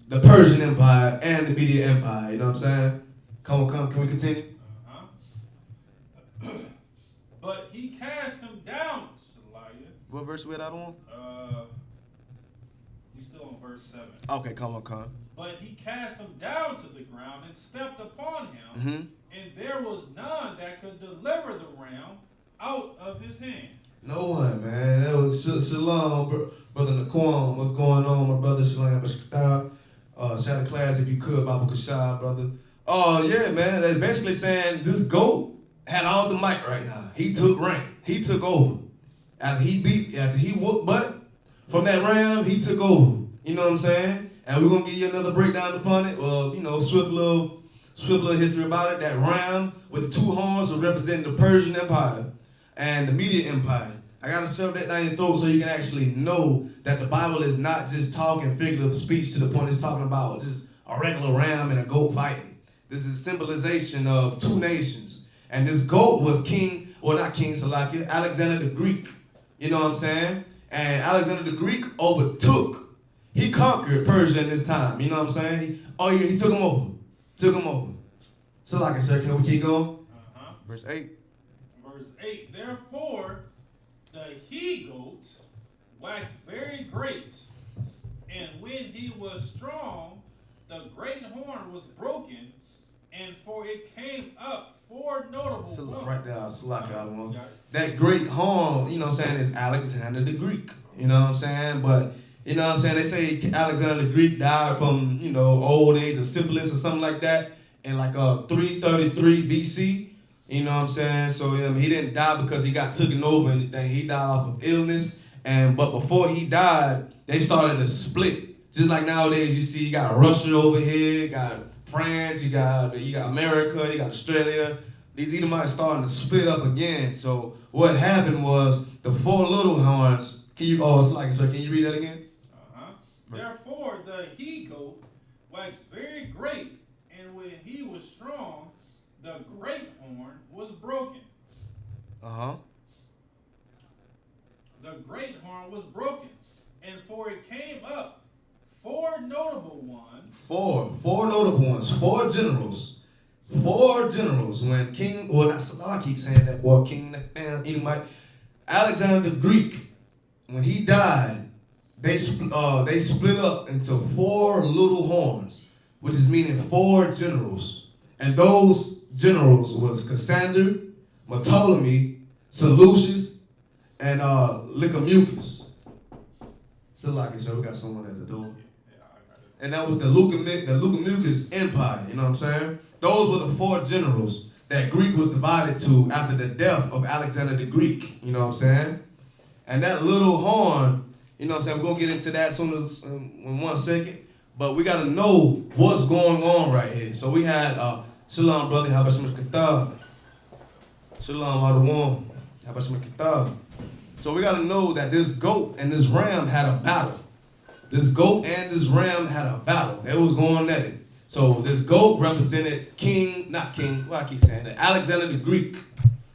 the Persian Empire and the Median Empire, you know what I'm saying? Come, can we continue? But he cast him down, Shaliah. What verse we at out on? He's still on verse 7. Okay, come on. But he cast him down to the ground and stepped upon him, and there was none that could deliver the ram out of his hand. No one, man. That was Shalom, Brother Naquan. What's going on, my brother? Shalom, shout out to class if you could, Baba Kashab, brother. Oh, yeah, man. That's basically saying this goat had all the mic right now. He took rank. He took over. After he whooped butt from that ram, he took over. You know what I'm saying? And we're going to give you another breakdown upon it. Well, you know, swift little history about it. That ram with the two horns will represent the Persian Empire and the Median Empire. I got to shove that down your throat so you can actually know that the Bible is not just talking figurative speech to the point it's talking about just a regular ram and a goat fighting. This is symbolization of two nations. And this goat was Alexander the Greek. You know what I'm saying? And Alexander the Greek he conquered Persia in this time. You know what I'm saying? He took him over. So like I said, can we keep going? Verse 8. Verse 8. Therefore, the he-goat waxed very great, and when he was strong, the great horn was broken, and for it came up 4 notable ones. Right there, that great horn, you know what I'm saying, is Alexander the Greek. You know what I'm saying? But you know what I'm saying? They say Alexander the Greek died from, you know, old age of syphilis or something like that in like 333 BC. You know what I'm saying? So he didn't die because he got taken over or anything. He died off of illness. But before he died, they started to split. Just like nowadays, you see, you got Russia over here, you got France, you got America, you got Australia. These Edomites starting to split up again. So what happened was the 4 little horns. Can you read that again? Therefore, the he-goat waxed very great, and when he was strong, the great horn was broken. The great horn was broken, and for it came up 4 notable ones. Four notable ones. 4 generals. 4 generals. When King, I keep saying that, boy, King Edomite, Alexander the Greek, when he died, they split up into 4 little horns, which is meaning 4 generals. And those generals was Cassander, Ptolemy, Seleucus, and Lycomucus. So we got someone at the door. And that was the Lycomucus Empire, you know what I'm saying? Those were the 4 generals that Greek was divided to after the death of Alexander the Greek, you know what I'm saying? And that little horn, you know what I'm saying? We're going to get into that soon as in 1 second. But we got to know what's going on right here. So we had Shalom, brother. How about some Kathar? Shalom, Adawan. How about some Kathar? So we got to know that this goat and this ram had a battle. This goat and this ram had a battle. They was going at it. So this goat represented Alexander the Greek.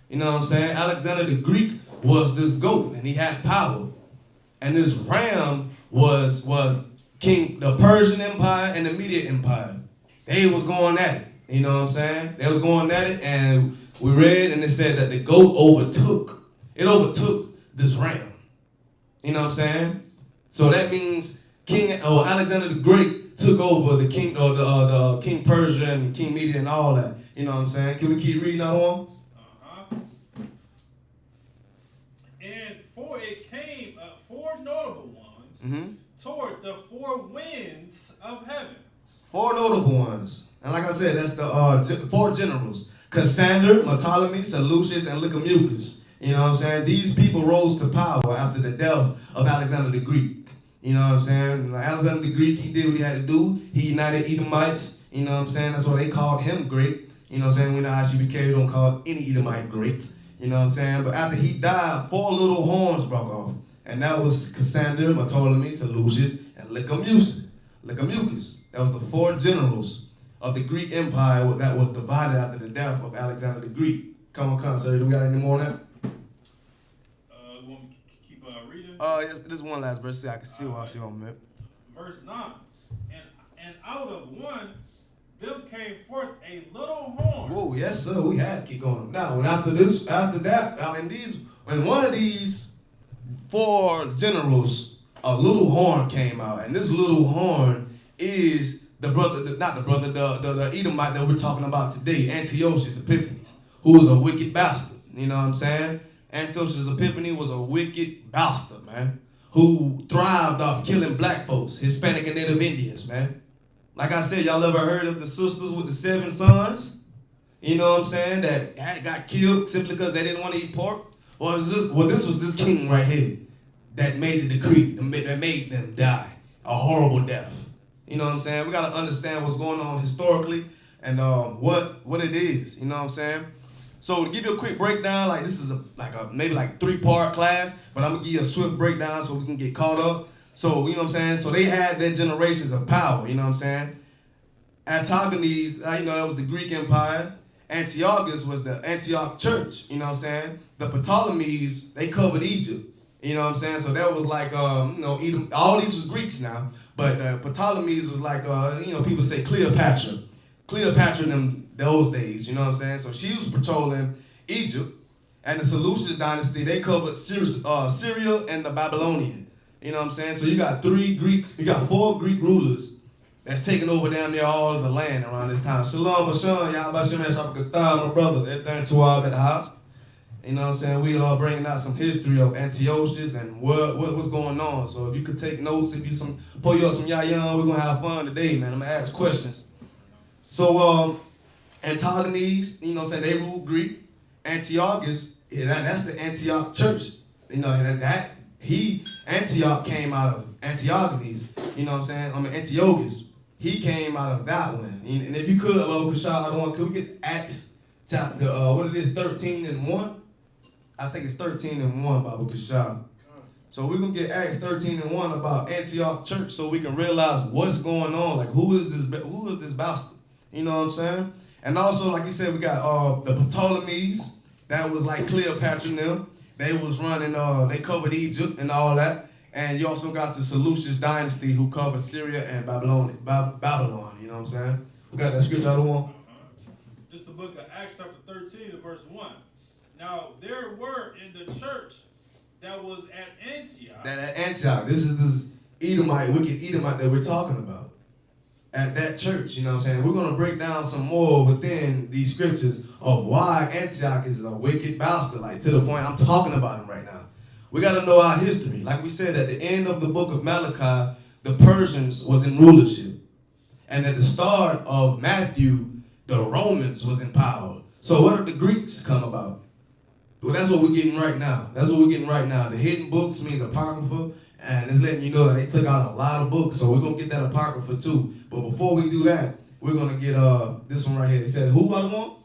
You know what I'm saying? Alexander the Greek was this goat, and he had power. And this ram was king, the Persian Empire and the Median Empire. They was going at it. You know what I'm saying? They was going at it, and we read, and it said that the goat overtook this ram. You know what I'm saying? So that means Alexander the Great took over the king, or the King Persia and King Media and all that. You know what I'm saying? Can we keep reading that on? And for it came 4 notable ones toward the 4 winds of heaven. 4 notable ones. And like I said, that's the 4 generals. Cassander, Ptolemy, Seleucus, and Lycomucus. You know what I'm saying? These people rose to power after the death of Alexander the Greek. You know what I'm saying? Like Alexander the Greek, he did what he had to do. He united Edomites. You know what I'm saying? That's why they called him great. You know what I'm saying? We know ISUPK, we don't call any Edomite great. You know what I'm saying? But after he died, 4 little horns broke off. And that was Cassander, Ptolemy, Seleucus, and Lycurgus. That was the 4 generals of the Greek Empire that was divided after the death of Alexander the Greek. Come on, sir. Do we got any more on that? You want me to keep reading? Yes, this is one last verse. See, I can see what I see on map. Verse 9. And out of one, them came forth a little horn. Whoa, yes, sir. We had to keep going. Now, and after that, when one of these 4 generals, a little horn came out, and this little horn is the Edomite that we're talking about today, Antiochus Epiphanes, who was a wicked bastard. You know what I'm saying? Antiochus Epiphanes was a wicked bastard, man, who thrived off killing black folks, Hispanic and Native Indians, man. Like I said, y'all ever heard of the sisters with the 7 sons? You know what I'm saying? That got killed simply because they didn't want to eat pork? Or this was this king right here that made the decree, that made them die a horrible death. You know what I'm saying? We got to understand what's going on historically and what it is. You know what I'm saying? So to give you a quick breakdown, like this is maybe 3-part class, but I'm going to give you a swift breakdown so we can get caught up. So, you know what I'm saying? So they had their generations of power, you know what I'm saying? Antigones, that was the Greek Empire. Antiochus was the Antioch Church, you know what I'm saying? The Ptolemies, they covered Egypt, you know what I'm saying? So that was like, Edom, all these was Greeks now, but Ptolemies was like, people say Cleopatra. Cleopatra in them those days, you know what I'm saying? So she was patrolling Egypt, and the Seleucid dynasty, they covered Syria and the Babylonian. You know what I'm saying? So you got 4 Greek rulers that's taking over down there all of the land around this time. Shalom, Bashan, y'all Bashan, my brother, everything to all at the house. You know what I'm saying? We are bringing out some history of Antiochus and what's going on. So if you could take notes, if you pull you up some yayan, we're going to have fun today, man. I'm going to ask questions. So Antigones, you know what I'm saying, they ruled Greek. Antiochus, that's the Antioch church. You know, Antioch came out of Antiochus, you know what I'm saying? Antiochus. He came out of that one. And if you could, could we get Acts chapter, 13 and 1? I think it's 13 and 1, Baba Kashab. So we're going to get Acts 13 and 1 about Antioch Church so we can realize what's going on. Like, who is this bastard? You know what I'm saying? And also, like you said, we got the Ptolemies. That was like Cleopatra and them. They was running, they covered Egypt and all that. And you also got the Seleucid dynasty who covered Syria and Babylon, you know what I'm saying? We got that scripture out of one. This is the book of Acts chapter 13 and verse 1. Now, there were in the church that was at Antioch. This is this wicked Edomite that we're talking about. At that church, you know what I'm saying? We're going to break down some more within these scriptures of why Antioch is a wicked bastard, like to the point I'm talking about him right now. We got to know our history. Like we said, at the end of the book of Malachi, the Persians was in rulership. And at the start of Matthew, the Romans was in power. So what did the Greeks come about? Well, that's what we're getting right now. The hidden books means apocrypha. And it's letting you know that they took out a lot of books, so we're going to get that apocrypha too. But before we do that, we're going to get this one right here. It said, who I want?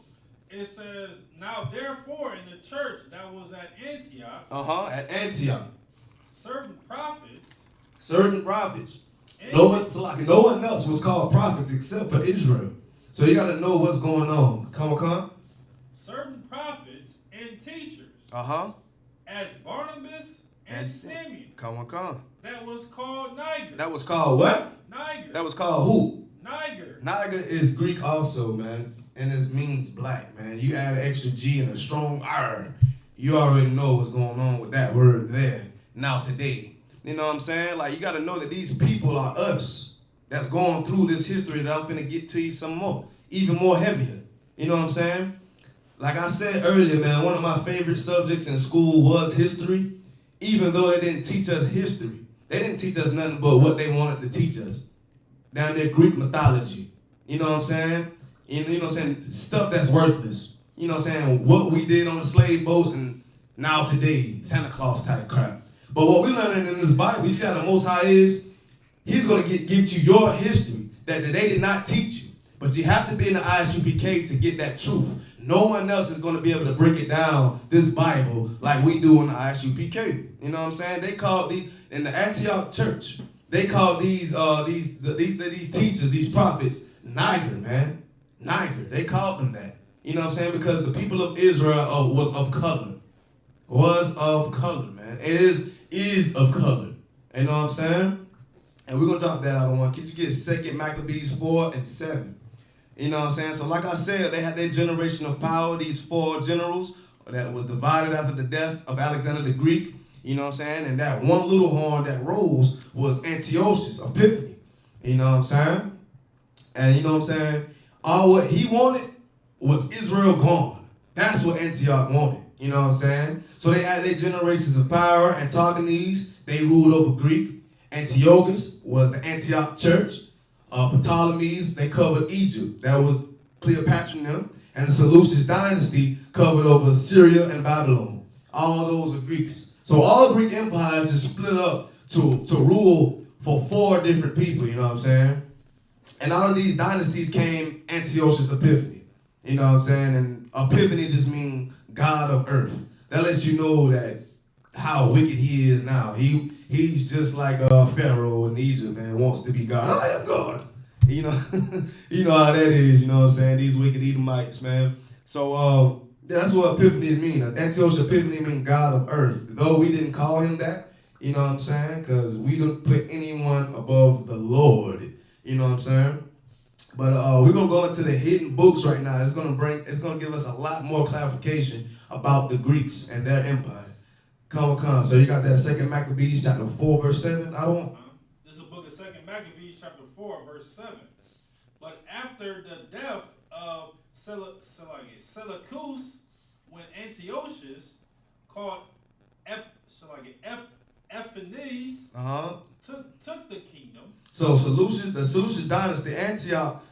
It says, now therefore in the church that was at Antioch. At Antioch. Certain prophets. No one else was called prophets except for Israel. So you got to know what's going on. Come on. Certain prophets and teachers. As Barnabas and Simeon. Come on. That was called Niger. That was called what? Niger. That was called who? Niger. Niger is Greek also, man. And it means black, man. You add an extra G and a strong R. You already know what's going on with that word there. Now today. You know what I'm saying? Like, you got to know that these people are us. That's going through this history that I'm finna get to you some more. Even more heavier. You know what I'm saying? Like I said earlier, man, one of my favorite subjects in school was history. Even though they didn't teach us history. They didn't teach us nothing but what they wanted to teach us. Down there, Greek mythology. You know what I'm saying? You know what I'm saying? Stuff that's worthless. You know what I'm saying? What we did on the slave boats and now today, Santa Claus type crap. But what we're learning in this Bible, you see how the Most High is? He's going to give you your history that they did not teach you. But you have to be in the ISUPK to get that truth. No one else is going to be able to break it down, this Bible, like we do in the ISUPK. You know what I'm saying? They call in the Antioch church, they call these teachers, these prophets, Niger, man. Niger. They called them that. You know what I'm saying? Because the people of Israel was of color. Was of color, man. Is of color. You know what I'm saying? And we're going to drop that out on one. Could you get 2 Maccabees 4 and 7? You know what I'm saying? So like I said, they had their generation of power, these 4 generals that was divided after the death of Alexander the Greek. You know what I'm saying? And that one little horn that rose was Antiochus, Epiphany. You know what I'm saying? And you know what I'm saying? All what he wanted was Israel gone. That's what Antioch wanted. You know what I'm saying? So they had their generations of power. Antigones, they ruled over Greek. Antiochus was the Antioch church. Ptolemies, they covered Egypt. That was Cleopatra and them. And the Seleucid dynasty covered over Syria and Babylon. All those are Greeks. So all Greek empire just split up to rule for 4 different people, you know what I'm saying? And out of these dynasties came Antiochus Epiphany. You know what I'm saying? And Epiphany just means God of earth. That lets you know that how wicked he is now. He's just like Pharaoh in Egypt, man, wants to be God. I am God. You know, you know how that is, you know what I'm saying? These wicked Edomites, man. So that's what Epiphany means. Antiochus Epiphany means God of earth. Though we didn't call him that, you know what I'm saying? Because we don't put anyone above the Lord. You know what I'm saying? But we're gonna go into the hidden books right now. It's gonna give us a lot more clarification about the Greeks and their empire. Come. So you got that 2 Maccabees chapter 4, verse 7. This is the book of 2 Maccabees chapter 4, verse 7. But after the death of Seleucus, when Antiochus called Epiphanes took the kingdom. So the Seleucid dynasty, Antioch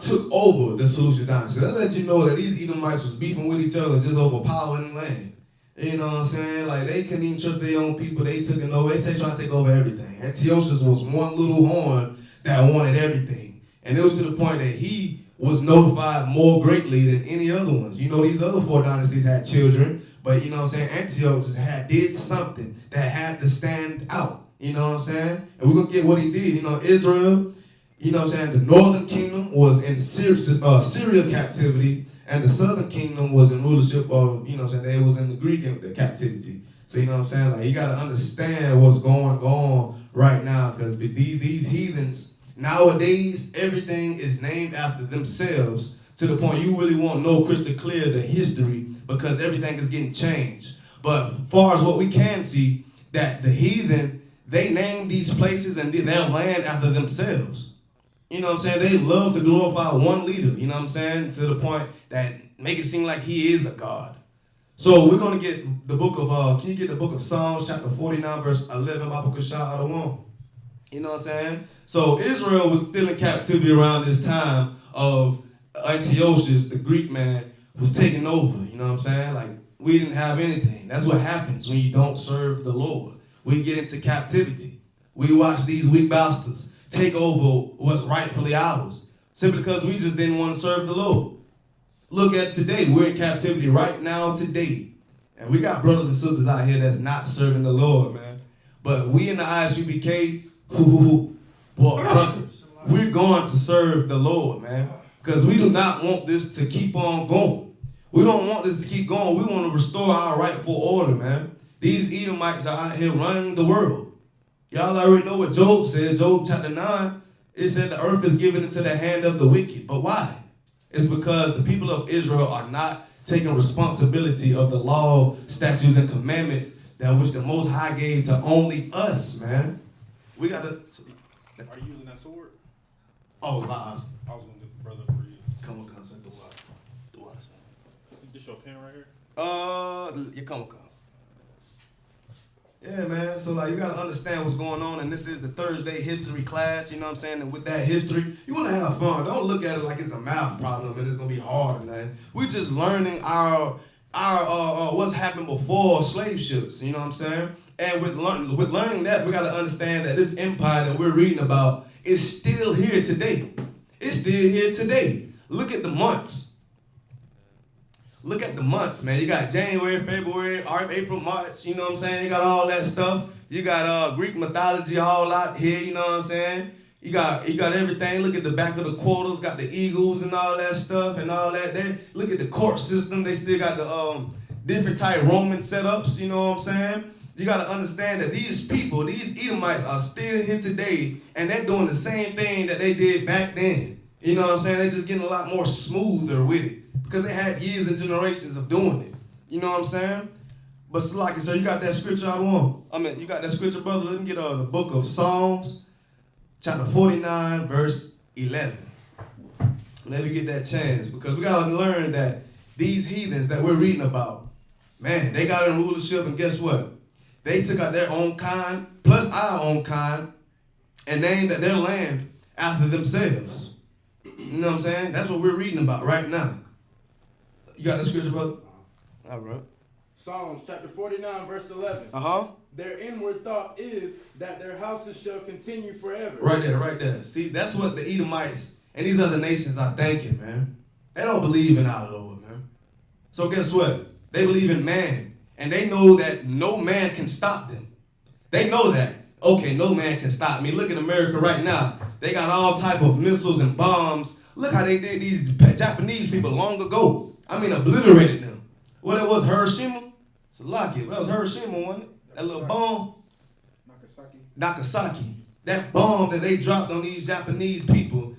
took over the Seleucid dynasty. That let you know that these Edomites was beefing with each other just over power and land. You know what I'm saying? Like, they couldn't even trust their own people. They took it over. They trying to take over everything. Antiochus was one little horn that wanted everything. And it was to the point that he was notified more greatly than any other ones. You know, these other 4 dynasties had children, but you know what I'm saying? Antiochus did something that had to stand out. You know what I'm saying? And we're going to get what he did. You know, Israel, you know what I'm saying? The northern kingdom was in Syria captivity. And the southern kingdom was in rulership of, you know what I'm saying, they was in the Greek captivity. So, you know what I'm saying, like, you got to understand what's going on right now, because these heathens, nowadays, everything is named after themselves to the point you really won't know crystal clear the history because everything is getting changed. But as far as what we can see, that the heathen, they name these places and their land after themselves. You know what I'm saying? They love to glorify one leader, you know what I'm saying? To the point that make it seem like he is a god. So we're going to get the book of, can you get the book of Psalms, chapter 49, verse 11, you know what I'm saying? So Israel was still in captivity around this time of Antiochus, the Greek man, was taking over, you know what I'm saying? Like, we didn't have anything. That's what happens when you don't serve the Lord. We get into captivity. We watch these weak bastards take over what's rightfully ours, simply because we just didn't want to serve the Lord. Look at today. We're in captivity right now today. And we got brothers and sisters out here that's not serving the Lord, man. But we in the ISUPK, boy, brothers, we're going to serve the Lord, man. Because we do not want this to keep on going. We don't want this to keep going. We want to restore our rightful order, man. These Edomites are out here running the world. Y'all already know what Job said. Job chapter 9, it said the earth is given into the hand of the wicked. But why? It's because the people of Israel are not taking responsibility of the law, statutes, and commandments that which the Most High gave to only us, man. We got to... Are you using that sword? Oh, lies. I was going to get the brother for you. Come on, son. Do what? This your pen right here? Yeah, come on. Yeah, man. So, like, you got to understand what's going on, and this is the Thursday history class, you know what I'm saying? And with that history, you want to have fun. Don't look at it like it's a math problem and it's going to be hard or nothing. We're just learning our what's happened before slave ships, you know what I'm saying? And with learning that, we got to understand that this empire that we're reading about is still here today. It's still here today. Look at the months. Look at the months, man. You got January, February, April, March, you know what I'm saying? You got all that stuff. You got Greek mythology all out here, you know what I'm saying? You got everything. Look at the back of the quarters, got the eagles and all that stuff and all that there. Look at the court system. They still got the different type Roman setups, you know what I'm saying? You got to understand that these people, these Edomites are still here today, and they're doing the same thing that they did back then. You know what I'm saying? They're just getting a lot more smoother with it because they had years and generations of doing it. You know what I'm saying? But Salaki, so you got that scripture I want? You got that scripture, brother? Let me get the book of Psalms, chapter 49, verse 11. Let me get that chance because we got to learn that these heathens that we're reading about, man, they got in rulership, and guess what? They took out their own kind, plus our own kind, and named their land after themselves. You know what I'm saying? That's what we're reading about right now. You got the scripture, brother? All right. Psalms chapter 49, verse 11. Their inward thought is that their houses shall continue forever. Right there, right there. See, that's what the Edomites and these other nations are thinking, man. They don't believe in our Lord, man. So guess what? They believe in man. And they know that no man can stop them. They know that. Okay, no man can stop me. Look at America right now. They got all type of missiles and bombs. Look how they did these Japanese people long ago. I mean, obliterated them. What that was, Hiroshima? Salaki. That was Hiroshima, wasn't it? That little bomb. Nagasaki. That bomb that they dropped on these Japanese people,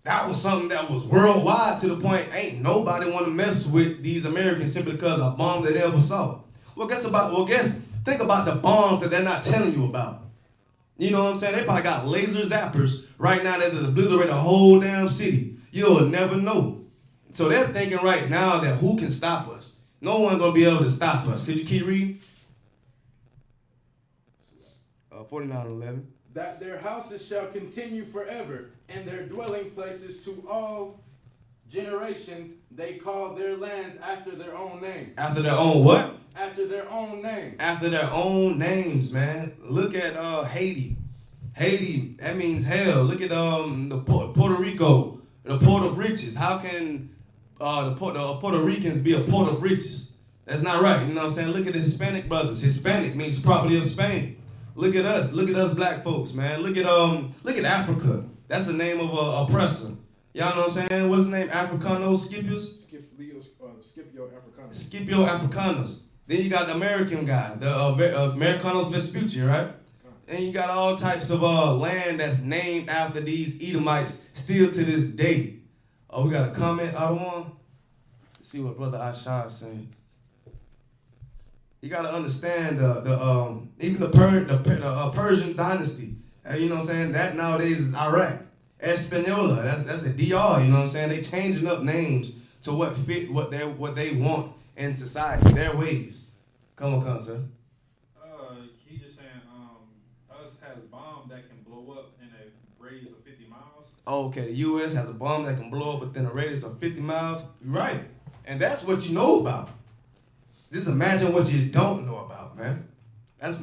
that was something that was worldwide to the point ain't nobody want to mess with these Americans simply because of bombs that they ever saw. Think about the bombs that they're not telling you about. You know what I'm saying? They probably got laser zappers right now that obliterate a whole damn city. You'll never know. So they're thinking right now that who can stop us? No one gonna be able to stop us. Could you keep reading? 49:11. That their houses shall continue forever, and their dwelling places to all generations. They call their lands after their own name. After their own what? After their own name. After their own names, man. Look at Haiti. Haiti, that means hell. Look at the Puerto Rico, the port of riches. How can the Puerto Ricans be a port of riches? That's not right. You know what I'm saying? Look at the Hispanic brothers. Hispanic means property of Spain. Look at us. Look at us black folks, man. Look at Africa. That's the name of a oppressor. Y'all know what I'm saying? What's his name? Africanos, Scipios? Scipio Africanus. Scipio Africanus. Then you got the American guy, the Americanos Vespucci, right? And you got all types of land that's named after these Edomites still to this day. Oh, we got a comment out of one? Let's see what Brother Aisha is saying. You got to understand even the Persian dynasty. You know what I'm saying? That nowadays is Iraq. Espanola, that's the DR. You know what I'm saying? They changing up names to what fit what they want in society, their ways. Come on, sir. He just saying us has bomb that can blow up in a radius of 50 miles. Oh, okay, the U.S. has a bomb that can blow up within a radius of 50 miles. You're right. And that's what you know about. Just imagine what you don't know about, man.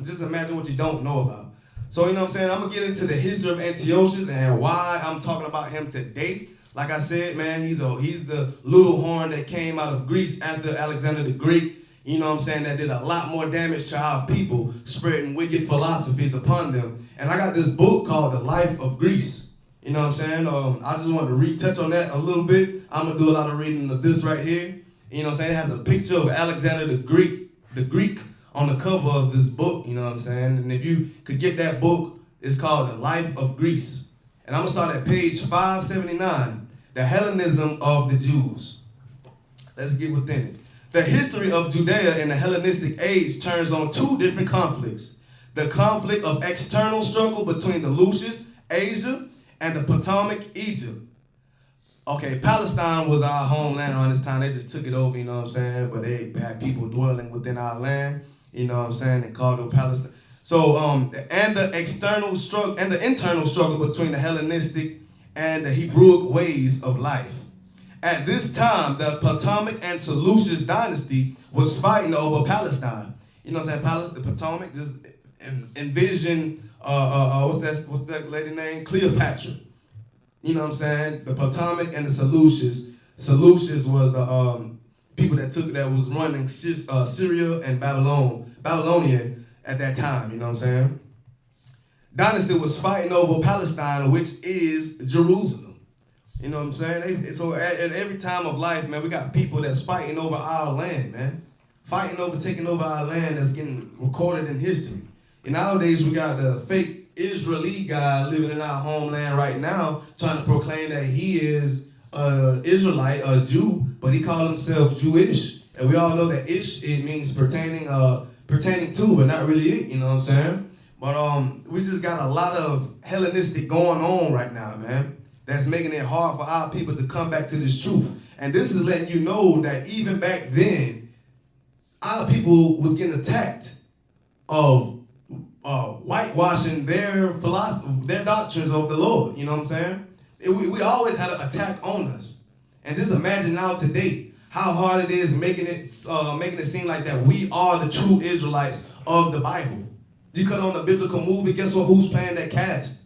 Just imagine what you don't know about. So, you know what I'm saying? I'm going to get into the history of Antiochus and why I'm talking about him today. Like I said, man, he's the little horn that came out of Greece after Alexander the Great. You know what I'm saying? That did a lot more damage to our people, spreading wicked philosophies upon them. And I got this book called The Life of Greece. You know what I'm saying? I just wanted to retouch on that a little bit. I'm going to do a lot of reading of this right here. You know what I'm saying? It has a picture of Alexander the Greek on the cover of this book, you know what I'm saying? And if you could get that book, it's called The Life of Greece. And I'm going to start at page 579, the Hellenism of the Jews. Let's get within it. The history of Judea in the Hellenistic age turns on two different conflicts. The conflict of external struggle between the Lucius, Asia, and the Potomac, Egypt. Okay, Palestine was our homeland around this time. They just took it over, you know what I'm saying? But they had people dwelling within our land, you know what I'm saying? They called it Palestine. So, and the external struggle and the internal struggle between the Hellenistic and the Hebrewic ways of life. At this time, the Potomac and Seleucid dynasty was fighting over Palestine. You know what I'm saying? The Potomac. Just envision what's that lady name? Cleopatra. You know what I'm saying? The Potomac and the Seleucids. Seleucids was the people that was running Syria and Babylonian at that time. You know what I'm saying? Dynasty was fighting over Palestine, which is Jerusalem. You know what I'm saying? So at every time of life, man, we got people that's fighting over our land, man. Fighting over, taking over our land that's getting recorded in history. And nowadays, we got the fake Israeli guy living in our homeland right now trying to proclaim that he is an Israelite, a Jew, but he called himself Jewish. And we all know that ish, it means pertaining to, but not really it, you know what I'm saying? But we just got a lot of Hellenistic going on right now, man. That's making it hard for our people to come back to this truth. And this is letting you know that even back then, our people was getting attacked of whitewashing their philosophy, their doctrines of the Lord. You know what I'm saying? We always had an attack on us. And just imagine now today how hard it is making it seem like that we are the true Israelites of the Bible. You cut on a biblical movie, guess what? Who's playing that cast?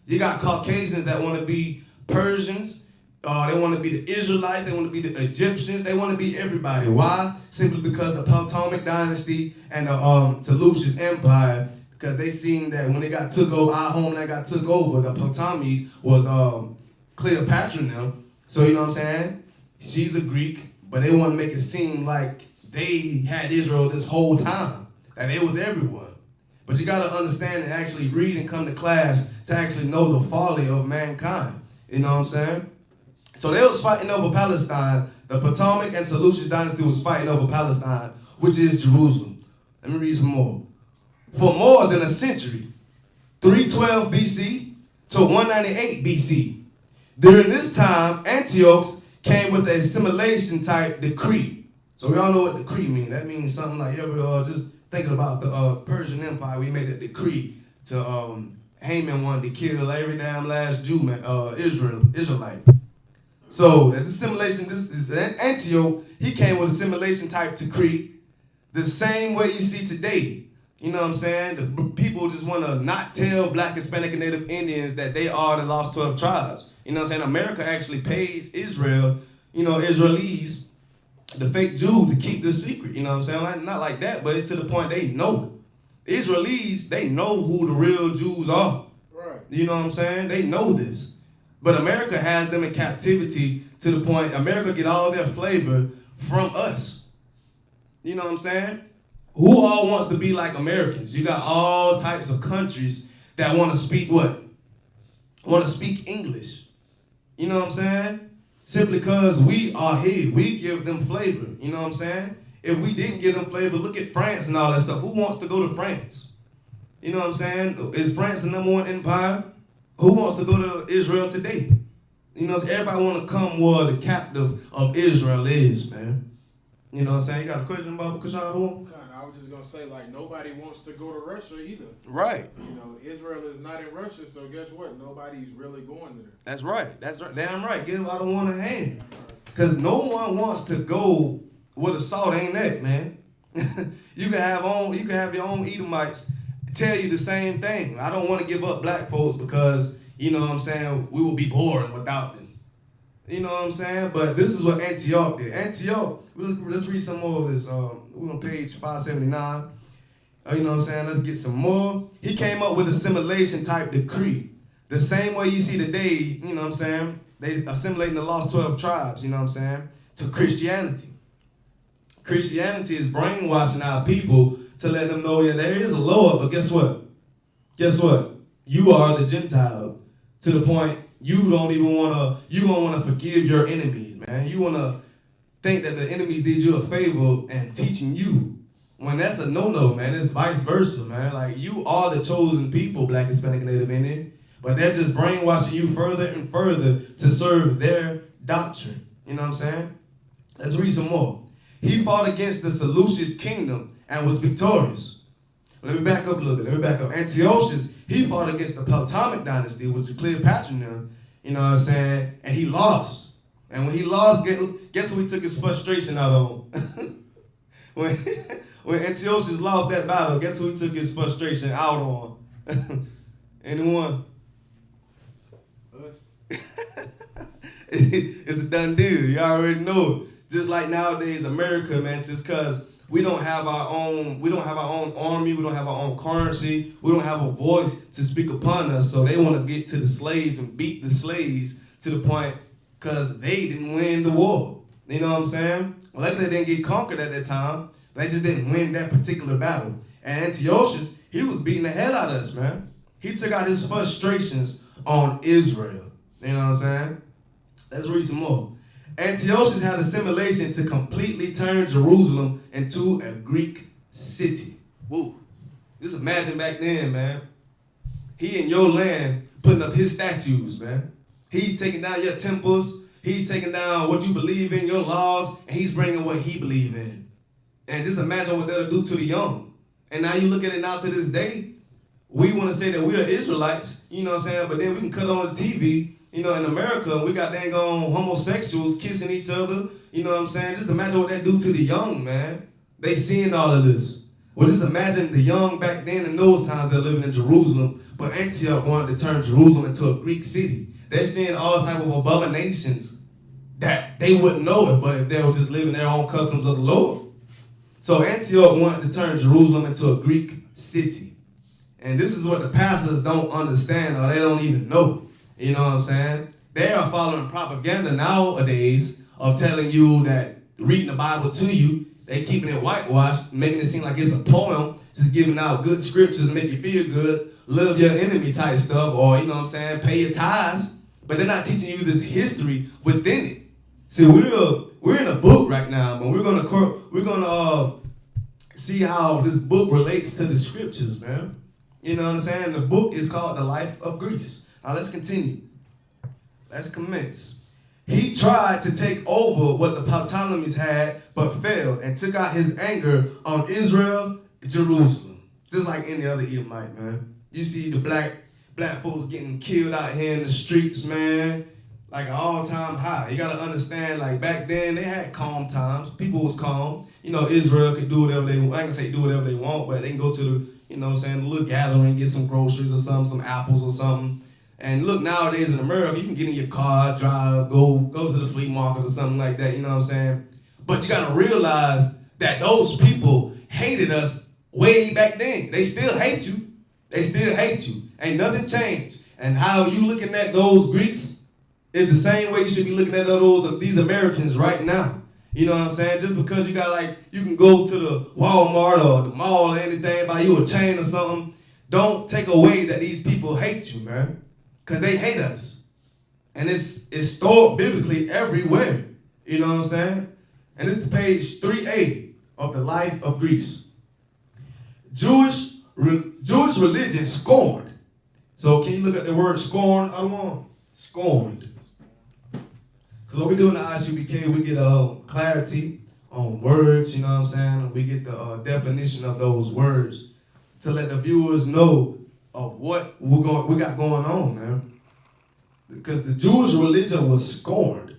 You got Caucasians that want to be Persians. They want to be the Israelites. They want to be the Egyptians. They want to be everybody. Why? Simply because the Potomac dynasty and the Seleucid Empire, because they seen that when they got took over, our homeland got took over, the Potomac was Cleopatra now. So you know what I'm saying? She's a Greek, but they want to make it seem like they had Israel this whole time, and it was everyone. But you got to understand and actually read and come to class to actually know the folly of mankind. You know what I'm saying? So they was fighting over Palestine. The Potomac and Seleucid dynasty was fighting over Palestine, which is Jerusalem. Let me read some more. For more than a century, 312 BC to 198 BC. During this time, Antioch came with an assimilation type decree. So we all know what decree means. That means something like, just thinking about the Persian Empire, we made a decree to Haman wanted to kill every damn last Jew, Israelite. So the assimilation, this is Antioch, he came with a assimilation type decree, the same way you see today. You know what I'm saying? The people just want to not tell Black, Hispanic, and Native Indians that they are the lost 12 tribes. You know what I'm saying? America actually pays Israel, Israelis, the fake Jews, to keep this secret. You know what I'm saying? Like, not like that, but it's to the point they know. Israelis, they know who the real Jews are. Right. You know what I'm saying? They know this. But America has them in captivity to the point America get all their flavor from us. You know what I'm saying? Who all wants to be like Americans? You got all types of countries that want to speak what? Want to speak English. You know what I'm saying? Simply because we are here. We give them flavor. You know what I'm saying? If we didn't give them flavor, look at France and all that stuff. Who wants to go to France? You know what I'm saying? Is France the #1 empire? Who wants to go to Israel today? You know, everybody want to come where the captive of Israel is, man. You know what I'm saying? You got a question about Kashan? I was just going to say, like, nobody wants to go to Russia either. Right. You know, Israel is not in Russia, so guess what? Nobody's really going there. That's right. That's right. Damn right. Give out one a hand. Because no one wants to go where the salt ain't at, man. You can have your own Edomites tell you the same thing. I don't want to give up black folks because, you know what I'm saying, we will be boring without them. You know what I'm saying? But this is what Antioch did. Antioch, let's read some more of this. We're on page 579. You know what I'm saying? Let's get some more. He came up with a assimilation type decree. The same way you see today, you know what I'm saying? They assimilating the lost 12 tribes, you know what I'm saying, to Christianity. Christianity is brainwashing our people to let them know, yeah, there is a Lord, but guess what? Guess what? You are the Gentile to the point you don't want to forgive your enemies, man. You want to think that the enemies did you a favor and teaching you. When that's a no-no, man. It's vice versa, man. Like, you are the chosen people, Black, Hispanic, and Native Indian, but they're just brainwashing you further and further to serve their doctrine. You know what I'm saying? Let's read some more. He fought against the Seleucid kingdom and was victorious. Let me back up a little bit. Antiochus, he fought against the Potomac dynasty, which was Cleopatra now, you know what I'm saying? And he lost. And when he lost, guess what he took his frustration out on? When Antiochus lost that battle, guess who he took his frustration out on? Anyone? Us. It's a done deal. You already know it. Just like nowadays, America, man, just because we don't have our own army, we don't have our own currency, we don't have a voice to speak upon us. So they want to get to the slaves and beat the slaves to the point because they didn't win the war. You know what I'm saying? Luckily, they didn't get conquered at that time. They just didn't win that particular battle. And Antiochus, he was beating the hell out of us, man. He took out his frustrations on Israel. You know what I'm saying? Let's read some more. Antiochus had a simulation to completely turn Jerusalem into a Greek city. Whoa. Just imagine back then, man. He in your land putting up his statues, man. He's taking down your temples. He's taking down what you believe in, your laws, and he's bringing what he believes in. And just imagine what that'll do to the young. And now you look at it now to this day, we want to say that we are Israelites, you know what I'm saying? But then we can cut on the TV, you know, in America, we got dang on homosexuals kissing each other, you know what I'm saying? Just imagine what that do to the young, man. They seeing all of this. Well, just imagine the young back then in those times, they're living in Jerusalem, but Antioch wanted to turn Jerusalem into a Greek city. They're seeing all type of abominations that they wouldn't know it, but if they were just living their own customs of the Lord. So Antioch wanted to turn Jerusalem into a Greek city. And this is what the pastors don't understand or they don't even know. You know what I'm saying? They are following propaganda nowadays of telling you that reading the Bible to you, they keeping it whitewashed, making it seem like it's a poem, just giving out good scriptures to make you feel good, love your enemy type stuff, or, you know what I'm saying, pay your tithes. But they're not teaching you this history within it. See, we're in a book right now, but we're gonna see how this book relates to the scriptures, man. You know what I'm saying? The book is called The Life of Greece. Now let's continue. Let's commence. He tried to take over what the Ptolemies had, but failed, and took out his anger on Israel, Jerusalem. Just like any other Edomite, man. You see the black folks getting killed out here in the streets, man. Like an all-time high. You gotta understand, like back then they had calm times. People was calm. You know, Israel could do whatever they want. I can say do whatever they want, but they can go to the, you know what I'm saying, a little gathering, get some groceries or something, some apples or something. And look, nowadays in America, you can get in your car, drive, go to the flea market or something like that, you know what I'm saying? But you gotta realize that those people hated us way back then. They still hate you. They still hate you. Ain't nothing changed. And how you looking at those Greeks is the same way you should be looking at these Americans right now. You know what I'm saying? Just because you got you can go to the Walmart or the mall or anything, buy you a chain or something, don't take away that these people hate you, man. Because they hate us. And it's stored biblically everywhere. You know what I'm saying? And it's the page 380 of The Life of Greece. Jewish religion scorned. So can you look at the word scorn? I want scorned. Because what we do in the ISUPK, we get clarity on words, you know what I'm saying? We get the definition of those words to let the viewers know of what we got going on, man. Because the Jewish religion was scorned.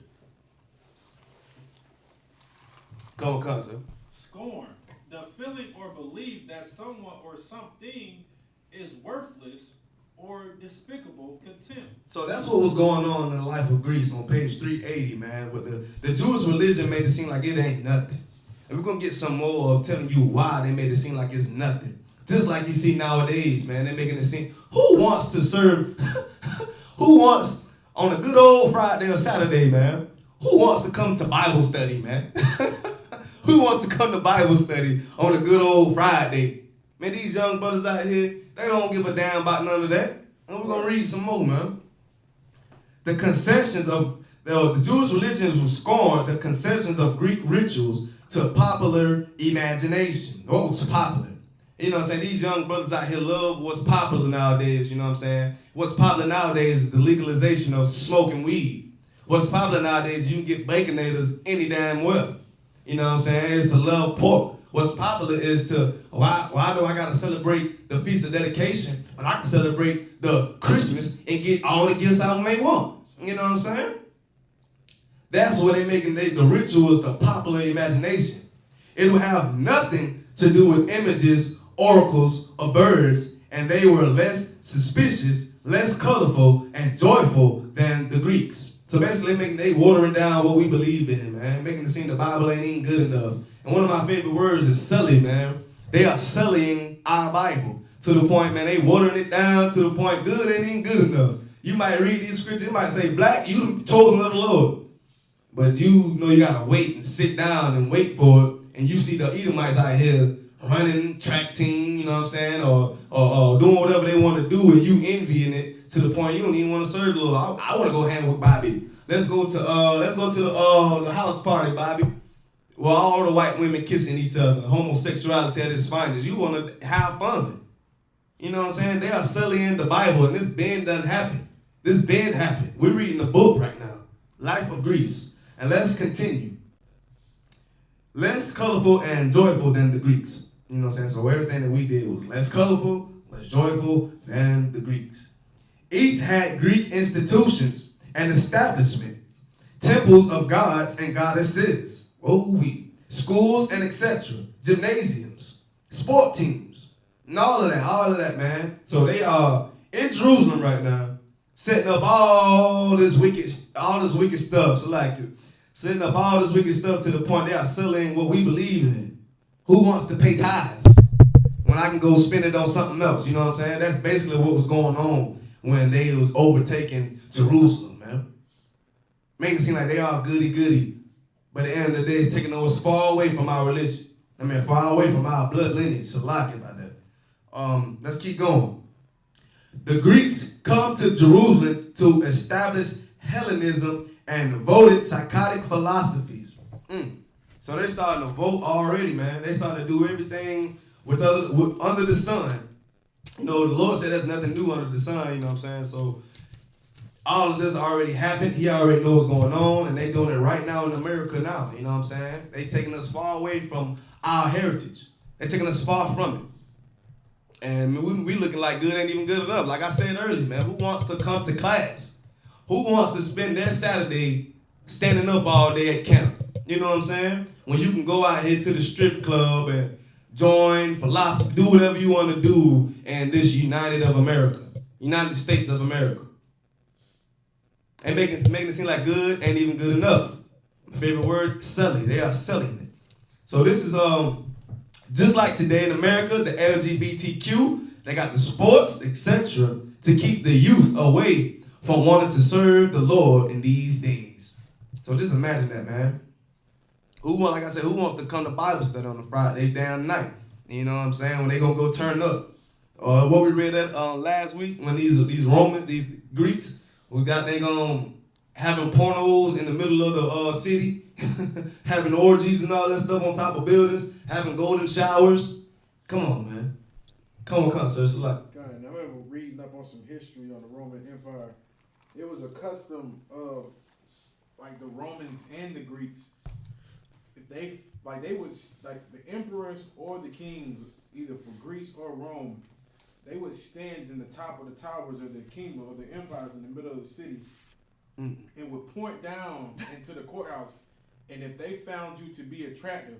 Go on, cousin. Scorn. The feeling or belief that someone or something is worthless or despicable contempt. So that's what was going on in The Life of Greece on page 380, man. With the Jewish religion made it seem like it ain't nothing. And we're going to get some more of telling you why they made it seem like it's nothing. Just like you see nowadays, man. They're making it seem, who wants to serve, who wants, on a good old Friday or Saturday, man, who wants to come to Bible study, man? Who wants to come to Bible study on a good old Friday? Man, these young brothers out here, they don't give a damn about none of that. And we're going to read some more, man. The concessions of the Jewish religion was scorned, the concessions of Greek rituals to popular imagination. Oh, it's popular. You know what I'm saying? These young brothers out here love what's popular nowadays, you know what I'm saying? What's popular nowadays is the legalization of smoking weed. What's popular nowadays, you can get baconators any damn well. You know what I'm saying? It's the love pork. What's popular is why do I gotta celebrate the feast of dedication when I can celebrate the Christmas and get all the gifts I may want? You know what I'm saying? That's what they're making the rituals the popular imagination. It will have nothing to do with images, oracles, or birds, and they were less suspicious, less colorful, and joyful than the Greeks. So basically, they watering down what we believe in, man. Making it seem the Bible ain't even good enough. And one of my favorite words is sully, man. They are sullying our Bible to the point, man, they watering it down to the point good ain't even good enough. You might read these scriptures, it might say, black, you the chosen of the Lord. But you know you gotta wait and sit down and wait for it. And you see the Edomites out here running track team, you know what I'm saying, or doing whatever they want to do, and you envying it to the point you don't even want to serve the Lord. I want to go hang with Bobby. Let's go to the house party, Bobby. Well, all the white women kissing each other, homosexuality at its finest. You want to have fun. You know what I'm saying? They are sullying the Bible, and this been done happen. This been happened. We're reading the book right now, Life of Greece. And let's continue. Less colorful and joyful than the Greeks. You know what I'm saying? So everything that we did was less colorful, less joyful than the Greeks. Each had Greek institutions and establishments, temples of gods and goddesses, schools and etc., gymnasiums, sport teams, and all of that, man. So they are in Jerusalem right now, setting up all this wicked stuff. So like setting up all this wicked stuff to the point they are selling what we believe in. Who wants to pay tithes when I can go spend it on something else? You know what I'm saying? That's basically what was going on when they was overtaking Jerusalem, man. Making it seem like they are goody-goody. But at the end of the day, it's taking us far away from our religion. Far away from our blood lineage. So like about that. Let's keep going. The Greeks come to Jerusalem to establish Hellenism and voted psychotic philosophies. So they're starting to vote already, man. They starting to do everything under the sun. You know, the Lord said there's nothing new under the sun, you know what I'm saying? So all of this already happened. He already knows what's going on, and they doing it right now in America now, you know what I'm saying? They taking us far away from our heritage. They taking us far from it. And we looking like good ain't even good enough. Like I said earlier, man, who wants to come to class? Who wants to spend their Saturday standing up all day at camp? You know what I'm saying? When you can go out here to the strip club and join philosophy, do whatever you want to do in this United States of America. And making it seem like good ain't even good enough. My favorite word, selling. They are selling it. So this is just like today in America, the LGBTQ, they got the sports, etc., to keep the youth away from wanting to serve the Lord in these days. So just imagine that, man. Who wants to come to Bible study on a Friday damn night? You know what I'm saying? When they gonna go turn up. What we read that last week when these Greeks, they gonna having pornos in the middle of the city, having orgies and all that stuff on top of buildings, having golden showers. Come on, man. Come on, sir. So like, God, I remember reading up on some history on the Roman Empire. It was a custom of like the Romans and the Greeks. If they would the emperors or the kings, either for Greece or Rome, they would stand in the top of the towers of the kingdom or the empires in the middle of the city, and would point down into the courthouse. And if they found you to be attractive,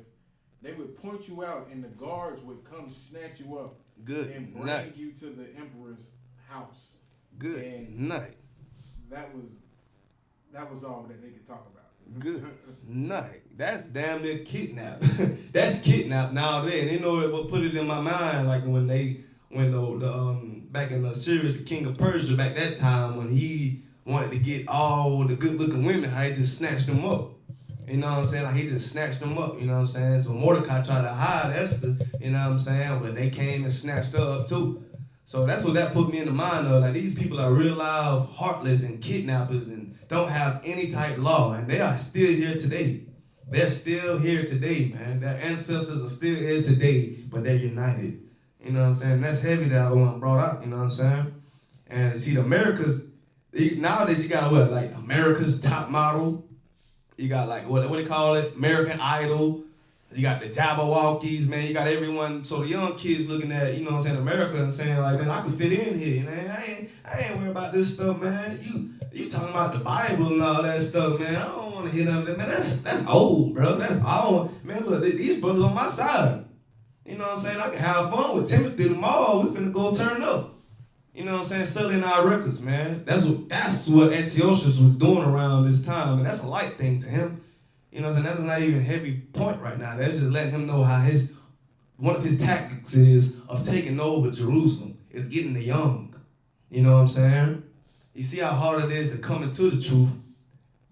they would point you out, and the guards would come snatch you up, and bring you to the emperor's house. Good night. That was all that they could talk about. Good night. That's damn near kidnap. That's kidnap nowadays. And you know what put it in my mind, like when the back in the series, The King of Persia, back that time when he wanted to get all the good looking women, how he just snatched them up. You know what I'm saying? Like he just snatched them up, you know what I'm saying? So Mordecai tried to hide Esther, you know what I'm saying? But they came and snatched her up too. So that's what that put me in the mind of. Like these people are real live heartless and kidnappers and don't have any type of law. And they are still here today. They're still here today, man. Their ancestors are still here today, but they're united. You know what I'm saying? That's heavy that I want brought out, you know what I'm saying? And see, the America's, nowadays you got what? Like America's Top Model. You got like, what do they call it? American Idol. You got the Jabberwockies, man. You got everyone. So the young kids looking at, you know what I'm saying, America and saying like, man, I can fit in here, man. I ain't worried about this stuff, man. You talking about the Bible and all that stuff, man. I don't want to hear none of that, man. That's old, bro. That's all. Man, look, these brothers on my side. You know what I'm saying? I can have fun with Timothy tomorrow. We finna go turn up. You know what I'm saying? Selling our records, man. That's what Antiochus was doing around this time, and that's a light thing to him. You know what I'm saying? That's not even a heavy point right now. That's just letting him know how one of his tactics is of taking over Jerusalem is getting the young. You know what I'm saying? You see how hard it is to come into the truth.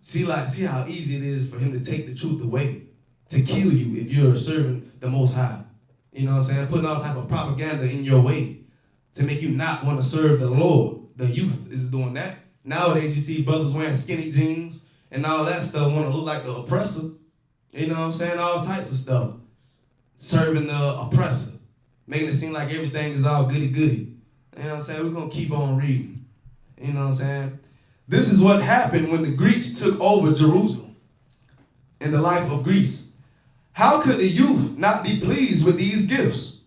See how easy it is for him to take the truth away, to kill you if you're serving the Most High. You know what I'm saying? Putting all type of propaganda in your way to make you not want to serve the Lord. The youth is doing that. Nowadays, you see brothers wearing skinny jeans and all that stuff, want to look like the oppressor. You know what I'm saying? All types of stuff. Serving the oppressor. Making it seem like everything is all goody-goody. You know what I'm saying? We're going to keep on reading. You know what I'm saying? This is what happened when the Greeks took over Jerusalem in the life of Greece. How could the youth not be pleased with these gifts?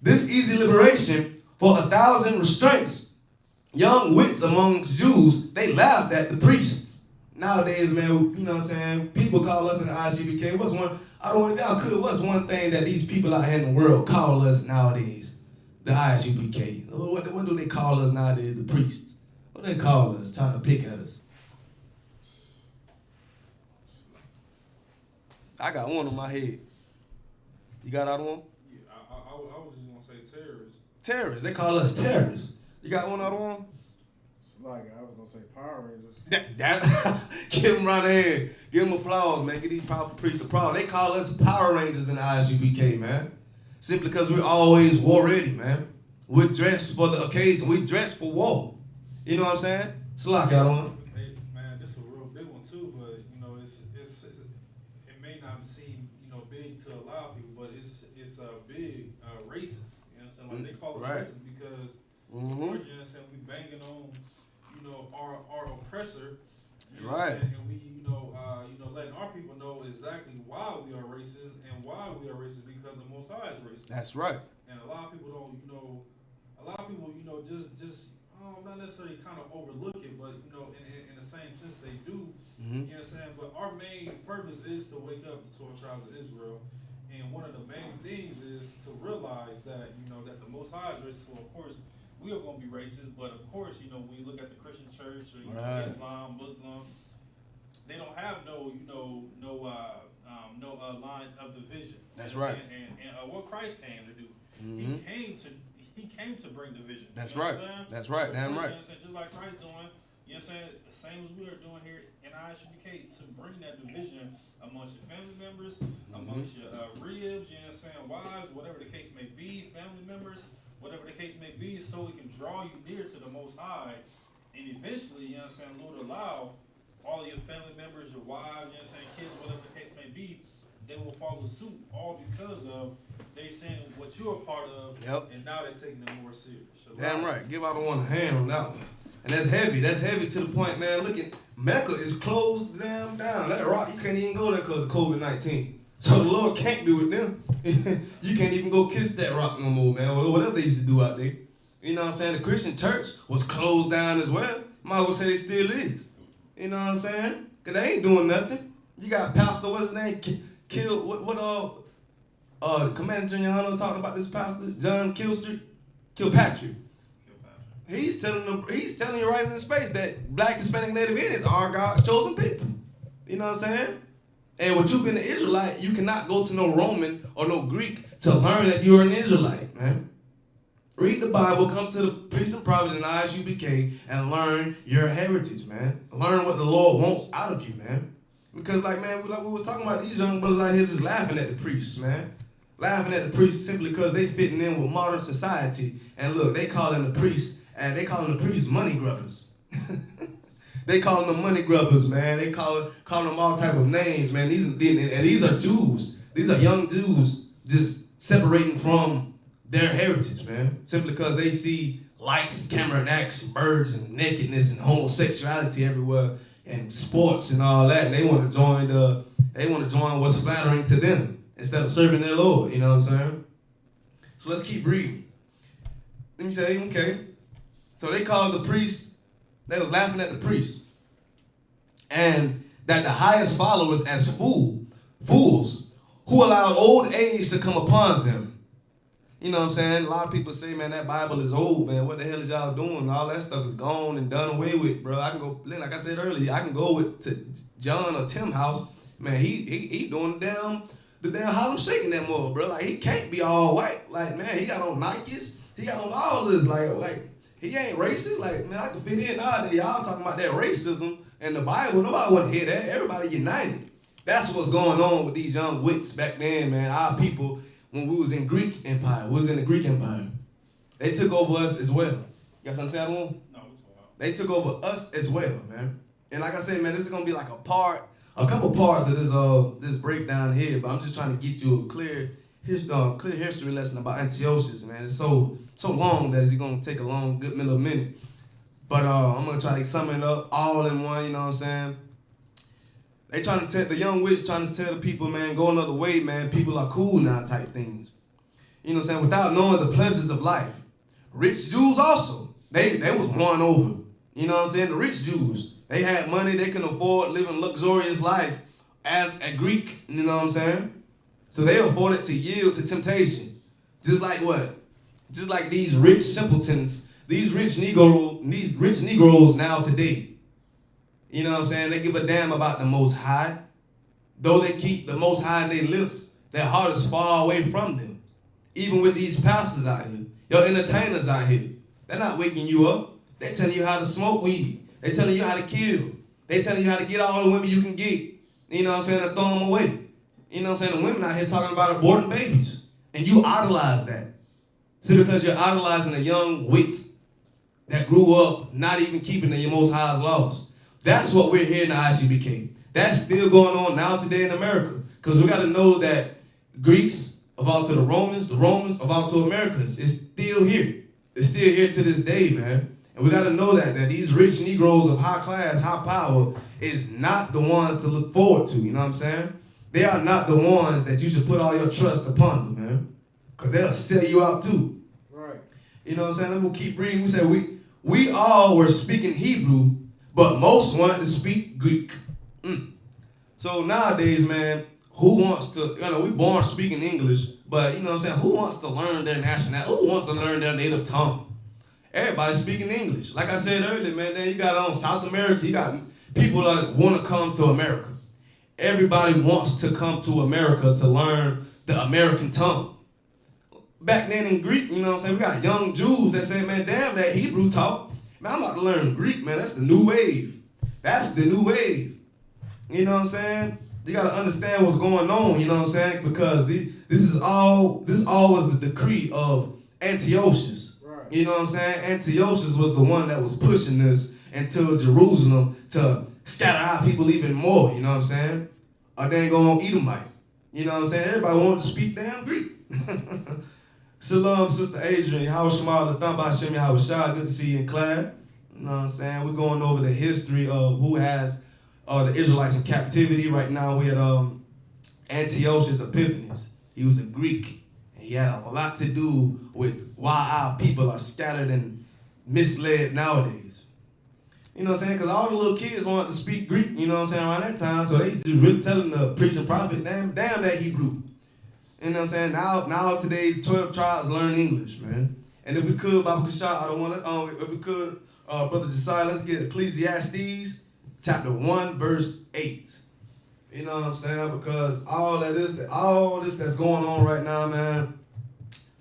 This easy liberation for 1,000 restraints. Young wits amongst Jews, they laughed at the priests. Nowadays, man, you know what I'm saying? People call us in the ISUPK. What's one thing that these people out here in the world call us nowadays? The ISUPK. What do they call us nowadays? The priests. What do they call us? Trying to pick at us. I got one on my head. You got another one? Yeah, I was just gonna say terrorists. Terrorists. They call us terrorists. You got one other one? It's like I was gonna say Power Rangers. Give them right ahead. Give them applause, man. Give these powerful priests applause. They call us Power Rangers in the ISUPK, man. Simply because we're always war ready, man. We're dressed for the occasion. We're dressed for war. You know what I'm saying? Slack out on. Hey, man, this is a real big one too, but you know, it may not seem, you know, big to a lot of people, but it's a big racist. You know what I'm saying? Like they call it racist because you know what I'm saying, we banging on, you know, our oppressor. You know what I'm saying? And we, you know, letting our people know exactly why we are racist and why we are racist because the Most High is racist. That's right. And a lot of people don't, you know, just not necessarily kind of overlook it, but you know, in the same sense they do. You know what I'm saying? But our main purpose is to wake up the 12 tribes of Israel, and one of the main things is to realize that you know that the Most High is racist. So of course we are going to be racist, but of course you know when you look at the Christian church or you know, Islam, Muslim, they don't have no line of division. That's right. And what Christ came to do, He came to bring division. That's you know right. That's right. Damn right. Just like Christ doing, you know what I'm saying? The same as we are doing here in ISUPK to bring that division amongst your family members, amongst your ribs, you know what I'm saying? Wives, whatever the case may be, family members, whatever the case may be, so we can draw you near to the Most High. And eventually, you know what I'm saying, Lord allow all of your family members, your wives, you know what I'm saying, kids, whatever the case may be, they will follow suit, all because of they saying what you're a part of, and now they're taking it more serious. So damn right. Give out one hand on that one. And that's heavy. That's heavy to the point, man. Look at Mecca is closed down. That rock, you can't even go there because of COVID-19. So the Lord can't be with them. You can't even go kiss that rock no more, man. Or whatever they used to do out there. You know what I'm saying? The Christian church was closed down as well. Might as well say it still is. You know what I'm saying? Because they ain't doing nothing. You got Pastor, what's his name? Killed, the Commander General talking about this pastor, John Kilpatrick. He's telling you right in his face that Black, Hispanic, Native Indians are God's chosen people. You know what I'm saying? And with you being an Israelite, you cannot go to no Roman or no Greek to learn that you're an Israelite, man. Read the Bible, come to the priest and prophet in ISUPK and learn your heritage, man. Learn what the Lord wants out of you, man. Because, like we was talking about, these young brothers out here just laughing at the priests, man. Laughing at the priests simply because they fitting in with modern society. And look, they calling the priests money grubbers. They calling them money grubbers, man. They calling them all type of names, man. These are Jews. These are young Jews just separating from their heritage, man. Simply because they see lights, camera, and action, birds, and nakedness, and homosexuality everywhere, and sports and all that, and they want to join what's flattering to them instead of serving their Lord. You know what I'm saying? So let's keep reading. Let me say, okay. So they called the priests. They was laughing at the priests, and that the highest followers as fools who allowed old age to come upon them. You know what I'm saying? A lot of people say, man, that Bible is old, man. What the hell is y'all doing? All that stuff is gone and done away with, bro. I can go, like I said earlier, I can go to John or Tim house. Man, he doing the damn Harlem shaking that mother, bro. Like, he can't be all white. Like, man, he got on Nikes. He got on all this. Like he ain't racist. Like, man, I can fit in nowadays. Y'all talking about that racism and the Bible. Nobody want to hear that. Everybody united. That's what's going on with these young wits back then, man. Our people, when we was in Greek Empire, we was in the Greek Empire. They took over us as well. You guys understand what I'm saying? No, it's all right. They took over us as well, man. And like I said, man, this is gonna be like a couple parts of this breakdown here, but I'm just trying to get you a clear history lesson about Antiochus, man. It's so long that it's gonna take a good little minute. But I'm gonna try to sum it up all in one, you know what I'm saying? They trying to tell the young witch trying to tell the people, man, go another way, man. People are cool now type things. You know what I'm saying? Without knowing the pleasures of life. Rich Jews also, they was won over. You know what I'm saying? The rich Jews, they had money, they can afford living luxurious life as a Greek, you know what I'm saying? So they afforded to yield to temptation. Just like what? Just like these rich simpletons, these rich Negroes now today. You know what I'm saying? They give a damn about the Most High. Though they keep the Most High in their lips, their heart is far away from them. Even with these pastors out here, your entertainers out here, they're not waking you up. They're telling you how to smoke weed. They're telling you how to kill. They're telling you how to get all the women you can get. You know what I'm saying? To throw them away. You know what I'm saying? The women out here talking about aborting babies. And you idolize that. See, because you're idolizing a young wit that grew up not even keeping the Most High's laws. That's what we're hearing in the ISUPK. That's still going on now today in America. Because we got to know that Greeks evolved to the Romans evolved to Americans. It's still here. It's still here to this day, man. And we got to know that these rich Negroes of high class, high power, is not the ones to look forward to. You know what I'm saying? They are not the ones that you should put all your trust upon them, man. Because they'll sell you out too. Right. You know what I'm saying? Then we'll keep reading. We said we all were speaking Hebrew, but most wanted to speak Greek. So nowadays, man, who wants to, we born speaking English, but you know what I'm saying, who wants to learn their nationality? Who wants to learn their native tongue? Everybody's speaking English. Like I said earlier, man, then you got South America, you got people that want to come to America. Everybody wants to come to America to learn the American tongue. Back then in Greek, you know what I'm saying, we got young Jews that say, man, damn that Hebrew talk. Man, I'm about to learn Greek, man. That's the new wave. That's the new wave. You know what I'm saying? You got to understand what's going on, you know what I'm saying? Because this all was the decree of Antiochus. Right. You know what I'm saying? Antiochus was the one that was pushing this into Jerusalem to scatter our people even more, you know what I'm saying? A dang on Edomite. You know what I'm saying? Everybody wanted to speak damn Greek. Shalom, Sister Adrian. Yahweh Shema, Latham B'Hashem, Yahweh Shah. Good to see you in class. You know what I'm saying? We're going over the history of who has the Israelites in captivity. Right now we at Antiochus Epiphanes. He was a Greek. And he had a lot to do with why our people are scattered and misled nowadays. You know what I'm saying? Because all the little kids wanted to speak Greek, you know what I'm saying, around that time. So they just really telling the preaching prophet, damn that Hebrew. You know what I'm saying? Now today, 12 tribes learn English, man. And if we could, Baba Kashah, I don't want to, if we could, Brother Josiah, let's get Ecclesiastes chapter 1, verse 8. You know what I'm saying? Because all this that's going on right now, man,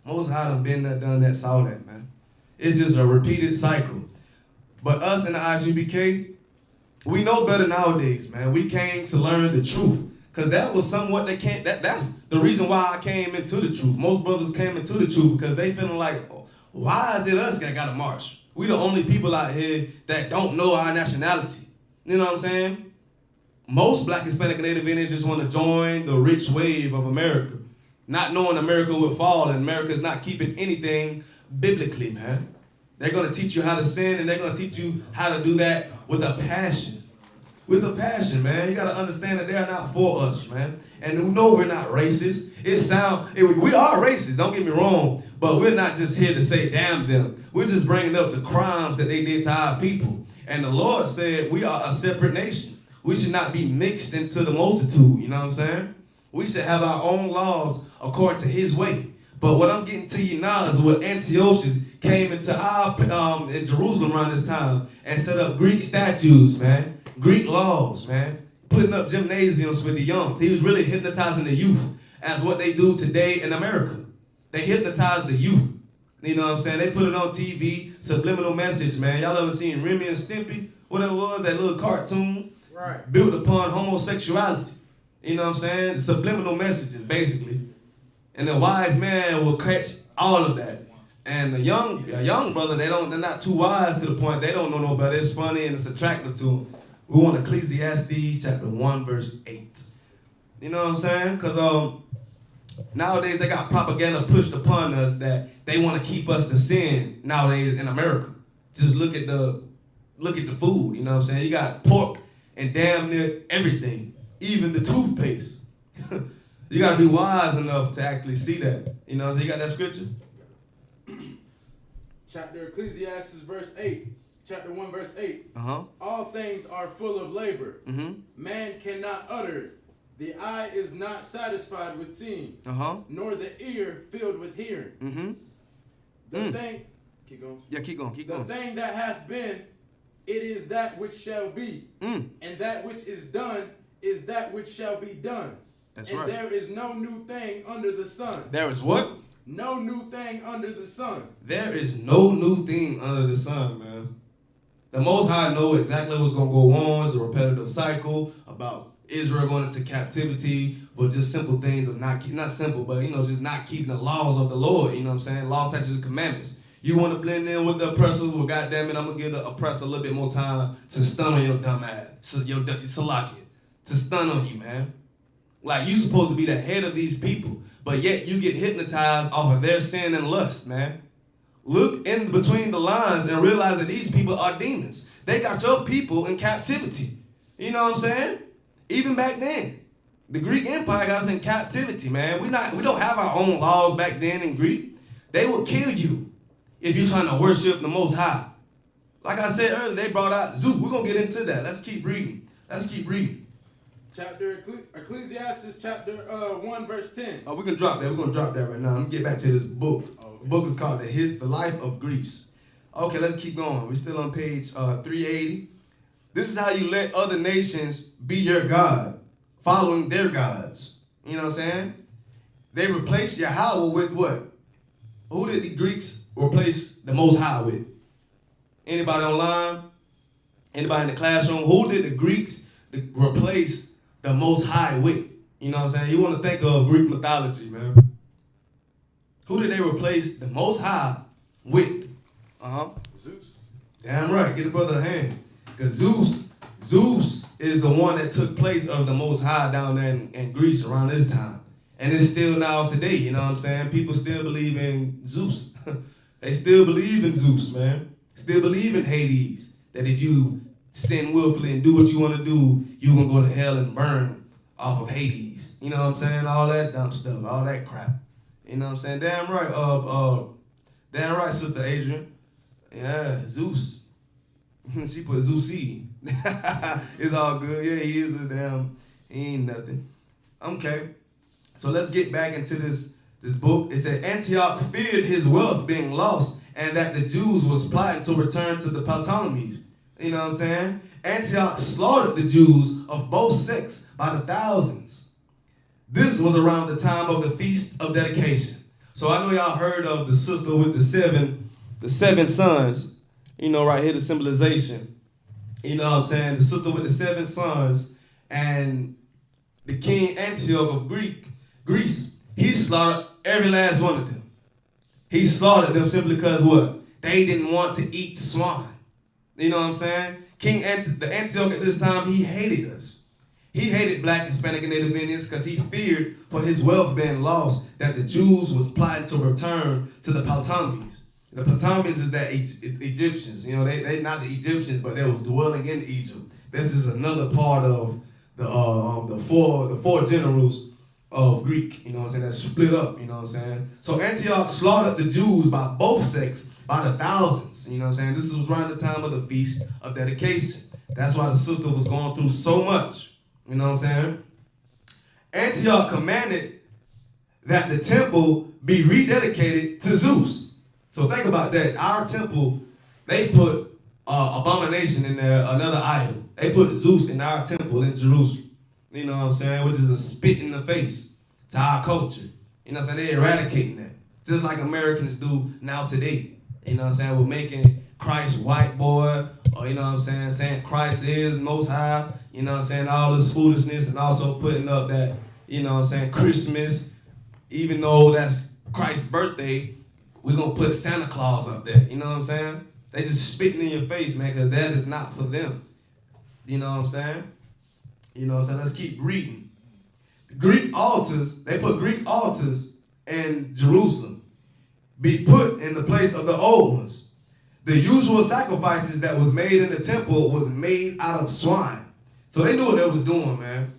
Most High done been there, done that, saw that, man. It's just a repeated cycle. But us in the ISUPK, we know better nowadays, man. We came to learn the truth. Because that was somewhat they can't, that's the reason why I came into the truth. Most brothers came into the truth because they feeling like, why is it us that got to march? We the only people out here that don't know our nationality. You know what I'm saying? Most Black, Hispanic, and Native Indians just want to join the rich wave of America. Not knowing America would fall and America's not keeping anything biblically, man. They're going to teach you how to sin and they're going to teach you how to do that with a passion. With a passion, man. You got to understand that they're not for us, man. And we know we're not racist. We are racist, don't get me wrong, but we're not just here to say damn them. We're just bringing up the crimes that they did to our people. And the Lord said we are a separate nation. We should not be mixed into the multitude, you know what I'm saying? We should have our own laws according to his way. But what I'm getting to you now is what Antiochus came into our in Jerusalem around this time and set up Greek statues, man, Greek laws, man, putting up gymnasiums for the young. He was really hypnotizing the youth as what they do today in America. They hypnotize the youth. You know what I'm saying? They put it on TV, subliminal message, man. Y'all ever seen Remy and Stimpy? Whatever it was, that little cartoon Right. built upon homosexuality. You know what I'm saying? Subliminal messages, basically. And the wise man will catch all of that. And a young brother, they're not too wise to the point they don't know no better. It's funny and it's attractive to them. We want Ecclesiastes chapter 1, verse 8. You know what I'm saying? Because nowadays they got propaganda pushed upon us that they want to keep us to sin nowadays in America. Just look at the food, you know what I'm saying? You got pork and damn near everything, even the toothpaste. You got to be wise enough to actually see that. You know, so you got that scripture? Chapter Ecclesiastes, verse 8. Chapter 1, verse 8. Uh-huh. All things are full of labor. Mm-hmm. Man cannot utter it. The eye is not satisfied with seeing, Uh-huh. nor the ear filled with hearing. Mm-hmm. The thing, keep going. Yeah, keep going. The thing that hath been, it is that which shall be. And that which is done is that which shall be done. That's and right. there is no new thing under the sun. There is what? No new thing under the sun. There is no new thing under the sun, man. The Most High know exactly what's going to go on. It's a repetitive cycle about Israel going into captivity for just simple things of not simple, but, just not keeping the laws of the Lord, you know what I'm saying? Laws, statutes, and commandments. You want to blend in with the oppressors? Well, goddamn it, I'm going to give the oppressor a little bit more time to stun on your dumb ass, your salakia, to stun on you, man. Like, you supposed to be the head of these people, but yet you get hypnotized off of their sin and lust, man. Look in between the lines and realize that these people are demons. They got your people in captivity. You know what I'm saying? Even back then, the Greek Empire got us in captivity, man. We don't have our own laws back then in Greek. They would kill you if you're trying to worship the Most High. Like I said earlier, they brought out Zeus. We're going to get into that. Let's keep reading. Chapter Ecclesiastes chapter 1 verse 10. Oh, we're going to drop that. We're going to drop that right now. Let me get back to this book. Okay. The book is called The Life of Greece. Okay, let's keep going. We're still on page 380. This is how you let other nations be your God, following their gods. You know what I'm saying? They replaced Yahweh with what? Who did the Greeks replace the Most High with? Anybody online? Anybody in the classroom? Who did the Greeks replace the Most High with? You know what I'm saying? You want to think of Greek mythology, man. Who did they replace the Most High with? Zeus. Damn right. Get a brother a hand. Because Zeus is the one that took place of the Most High down there in Greece around this time. And it's still now today, you know what I'm saying? People still believe in Zeus. They still believe in Zeus, man. Still believe in Hades. That if you sin willfully and do what you want to do, you're going to go to hell and burn off of Hades. You know what I'm saying? All that dumb stuff, all that crap. You know what I'm saying? Damn right, Sister Adrian. Yeah, Zeus. She put Zeusy. It's all good. Yeah, he is he ain't nothing. Okay. So let's get back into this book. It said Antioch feared his wealth being lost and that the Jews was plotting to return to the Ptolemies. You know what I'm saying? Antioch slaughtered the Jews of both sects by the thousands. This was around the time of the Feast of Dedication. So I know y'all heard of the sister with the seven sons. You know, right here, the symbolization. You know what I'm saying? The sister with the 7 sons and the king Antioch of Greece, he slaughtered every last one of them. He slaughtered them simply because what? They didn't want to eat swine. You know what I'm saying? The Antioch at this time, he hated us. He hated black, Hispanic, and Native Indians because he feared for his wealth being lost that the Jews was plotting to return to the Ptolemies. The Ptolemies is that Egyptians. You know, they not the Egyptians, but they was dwelling in Egypt. This is another part of the four generals of Greek. You know what I'm saying? That split up. You know what I'm saying? So Antioch slaughtered the Jews by both sects by the thousands. You know what I'm saying? This was around the time of the Feast of Dedication. That's why the sister was going through so much. You know what I'm saying? Antioch commanded that the temple be rededicated to Zeus. So think about that. Our temple, they put abomination in there, another idol. They put Zeus in our temple in Jerusalem. You know what I'm saying? Which is a spit in the face to our culture. You know what I'm saying? They're eradicating that. Just like Americans do now today. You know what I'm saying? We're making Christ white boy, or you know what I'm saying Christ is most high. You know what I'm saying? All this foolishness, and also putting up that, you know what I'm saying, Christmas, even though that's Christ's birthday, we're going to put Santa Claus up there. You know what I'm saying? They just spitting in your face, man, because that is not for them. You know what I'm saying? You know what I'm saying? Let's keep reading. The Greek altars, they put Greek altars in Jerusalem, be put in the place of the old ones. The usual sacrifices that was made in the temple was made out of swine. So they knew what they was doing, man.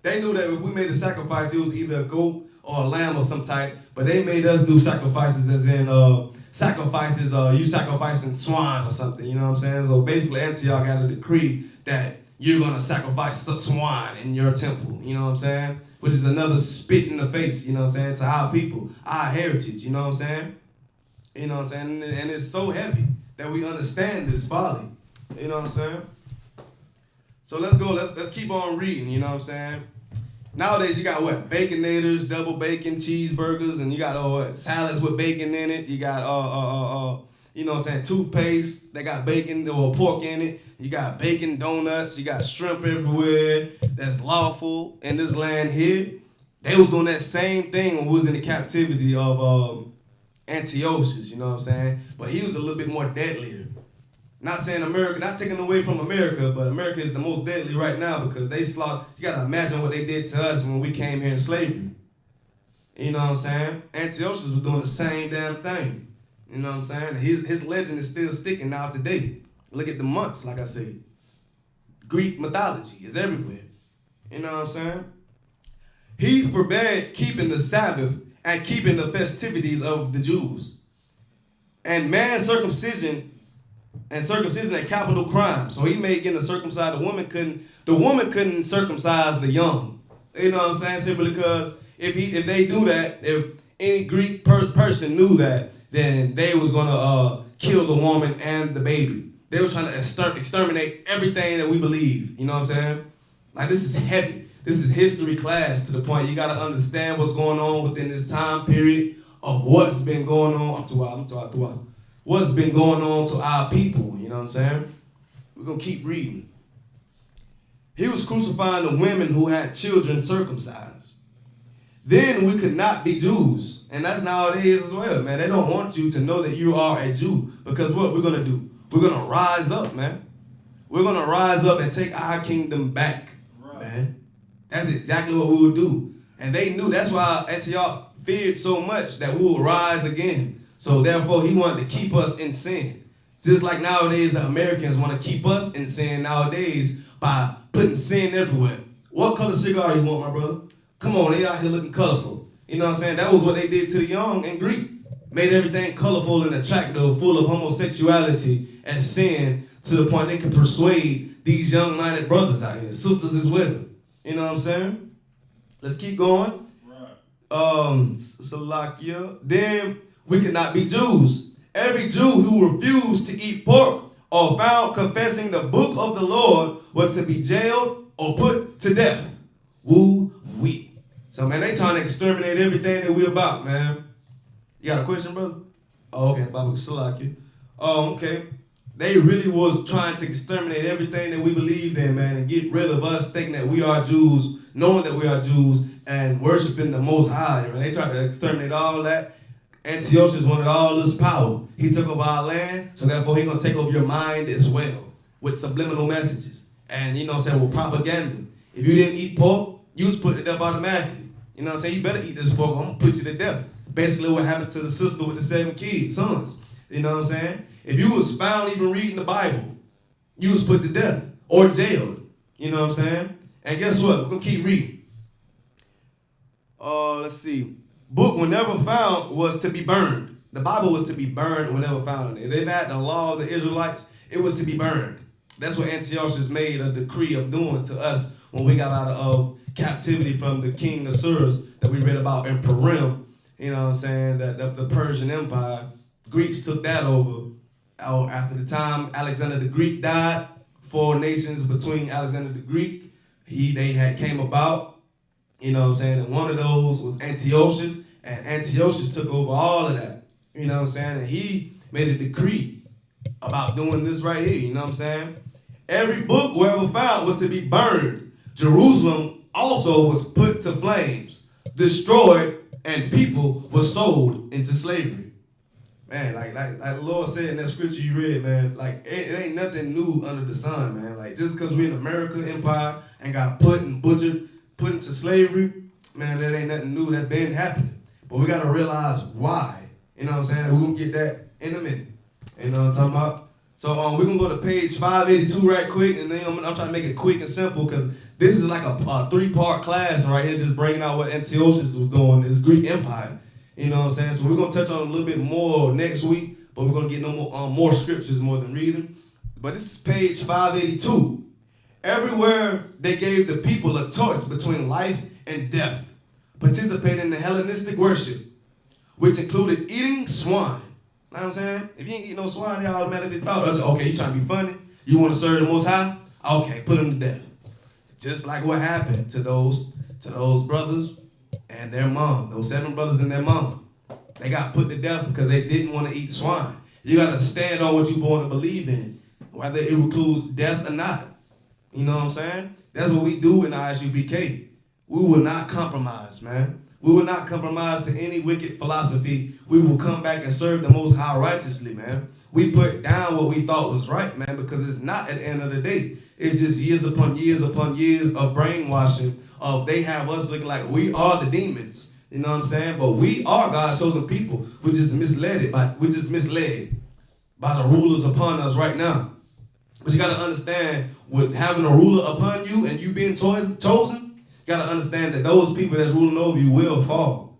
They knew that if we made a sacrifice, it was either a goat or a lamb of some type, but they made us do sacrifices as in you sacrificing swine or something, you know what I'm saying? So basically Antioch got a decree that you're going to sacrifice swine in your temple, you know what I'm saying? Which is another spit in the face, you know what I'm saying, to our people, our heritage, you know what I'm saying? You know what I'm saying? And it's so heavy that we understand this folly, you know what I'm saying? So let's go, let's keep on reading, you know what I'm saying? Nowadays, you got what? Baconators, double bacon, cheeseburgers, and you got salads with bacon in it. You got, you know what I'm saying, toothpaste. They got bacon or pork in it. You got bacon donuts. You got shrimp everywhere. That's lawful in this land here. They was doing that same thing when we was in the captivity of Antiochus, you know what I'm saying? But he was a little bit more deadlier. Not saying America, not taking away from America, but America is the most deadly right now because they slaughter. You gotta imagine what they did to us when we came here in slavery. You know what I'm saying? Antiochus was doing the same damn thing. You know what I'm saying? His legend is still sticking now today. Look at the months, like I said. Greek mythology is everywhere. You know what I'm saying? He forbade keeping the Sabbath and keeping the festivities of the Jews. And man's circumcision a capital crime. So he made getting circumcised. The woman couldn't circumcise the young. You know what I'm saying? Simply because if they do that, if any Greek person knew that, then they was gonna kill the woman and the baby. They were trying to exterminate everything that we believe. You know what I'm saying? Like, this is heavy. This is history class to the point you gotta understand what's going on within this time period of what's been going on. I'm too wild. What's been going on to our people, you know what I'm saying? We're going to keep reading. He was crucifying the women who had children circumcised. Then we could not be Jews. And that's how it is as well, man. They don't want you to know that you are a Jew. Because what we're going to do? We're going to rise up, man. We're going to rise up and take our kingdom back, man. That's exactly what we would do. And they knew. That's why Antioch feared so much that we would rise again. So therefore, he wanted to keep us in sin. Just like nowadays, the Americans want to keep us in sin nowadays by putting sin everywhere. What color cigar you want, my brother? Come on, they out here looking colorful. You know what I'm saying? That was what they did to the young in Greek. Made everything colorful and attractive, full of homosexuality and sin, to the point they could persuade these young-minded brothers out here, sisters as well. You know what I'm saying? Let's keep going. Right. Salakia. Then we cannot be Jews. Every Jew who refused to eat pork or found confessing the book of the Lord was to be jailed or put to death. Woo-wee. So, man, they trying to exterminate everything that we about, man. You got a question, brother? Oh, okay, Baba Salakia. Oh, okay. They really was trying to exterminate everything that we believed in, man, and get rid of us thinking that we are Jews, knowing that we are Jews, and worshiping the Most High, man. They tried to exterminate all that. Antiochus wanted all this power. He took over our land, so therefore he's going to take over your mind as well with subliminal messages. And, you know what I'm saying, with propaganda. If you didn't eat pork, you was put to death automatically. You know what I'm saying? You better eat this pork, I'm going to put you to death. Basically what happened to the sister with the 7 sons. You know what I'm saying? If you was found even reading the Bible, you was put to death or jailed. You know what I'm saying? And guess what? We're going to keep reading. Let's see. Book whenever found was to be burned. The Bible was to be burned whenever found. If they had the law of the Israelites, it was to be burned. That's what Antiochus made a decree of doing to us when we got out of captivity from the king Assurus that we read about in Purim. You know what I'm saying? The Persian Empire, Greeks took that over. After the time Alexander the Greek died, 4 nations between Alexander the Greek, they came about. You know what I'm saying? And one of those was Antiochus, and Antiochus took over all of that. You know what I'm saying? And he made a decree about doing this right here. You know what I'm saying? Every book wherever found was to be burned. Jerusalem also was put to flames, destroyed, and people were sold into slavery. Man, like the Lord said in that scripture you read, man, like it ain't nothing new under the sun, man. Like just because we're in America empire and got put and butchered, put into slavery, man, that ain't nothing new that been happening. But we gotta realize why. You know what I'm saying? We're gonna get that in a minute. You know what I'm talking about? So we're gonna go to page 582 right quick, and then I'm trying to make it quick and simple because this is like a 3-part class right here, just bringing out what Antiochus was doing, this Greek Empire. You know what I'm saying? So we're gonna touch on it a little bit more next week, but we're gonna get more scriptures more than reading. But this is page 582. Everywhere they gave the people a choice between life and death, participating in the Hellenistic worship, which included eating swine. You know what I'm saying? If you ain't eat no swine, they automatically thought, okay, you trying to be funny? You want to serve the Most High? Okay, put them to death. Just like what happened to those brothers and their mom, those 7 brothers and their mom. They got put to death because they didn't want to eat swine. You got to stand on what you're born to believe in, whether it includes death or not. You know what I'm saying? That's what we do in ISUPK. We will not compromise, man. We will not compromise to any wicked philosophy. We will come back and serve the Most High righteously, man. We put down what we thought was right, man, because it's not at the end of the day. It's just years upon years upon years of brainwashing. They have us looking like we are the demons. You know what I'm saying? But we are God's chosen people. We're just misled by the rulers upon us right now. But you got to understand, with having a ruler upon you and you being chosen, you got to understand that those people that's ruling over you will fall.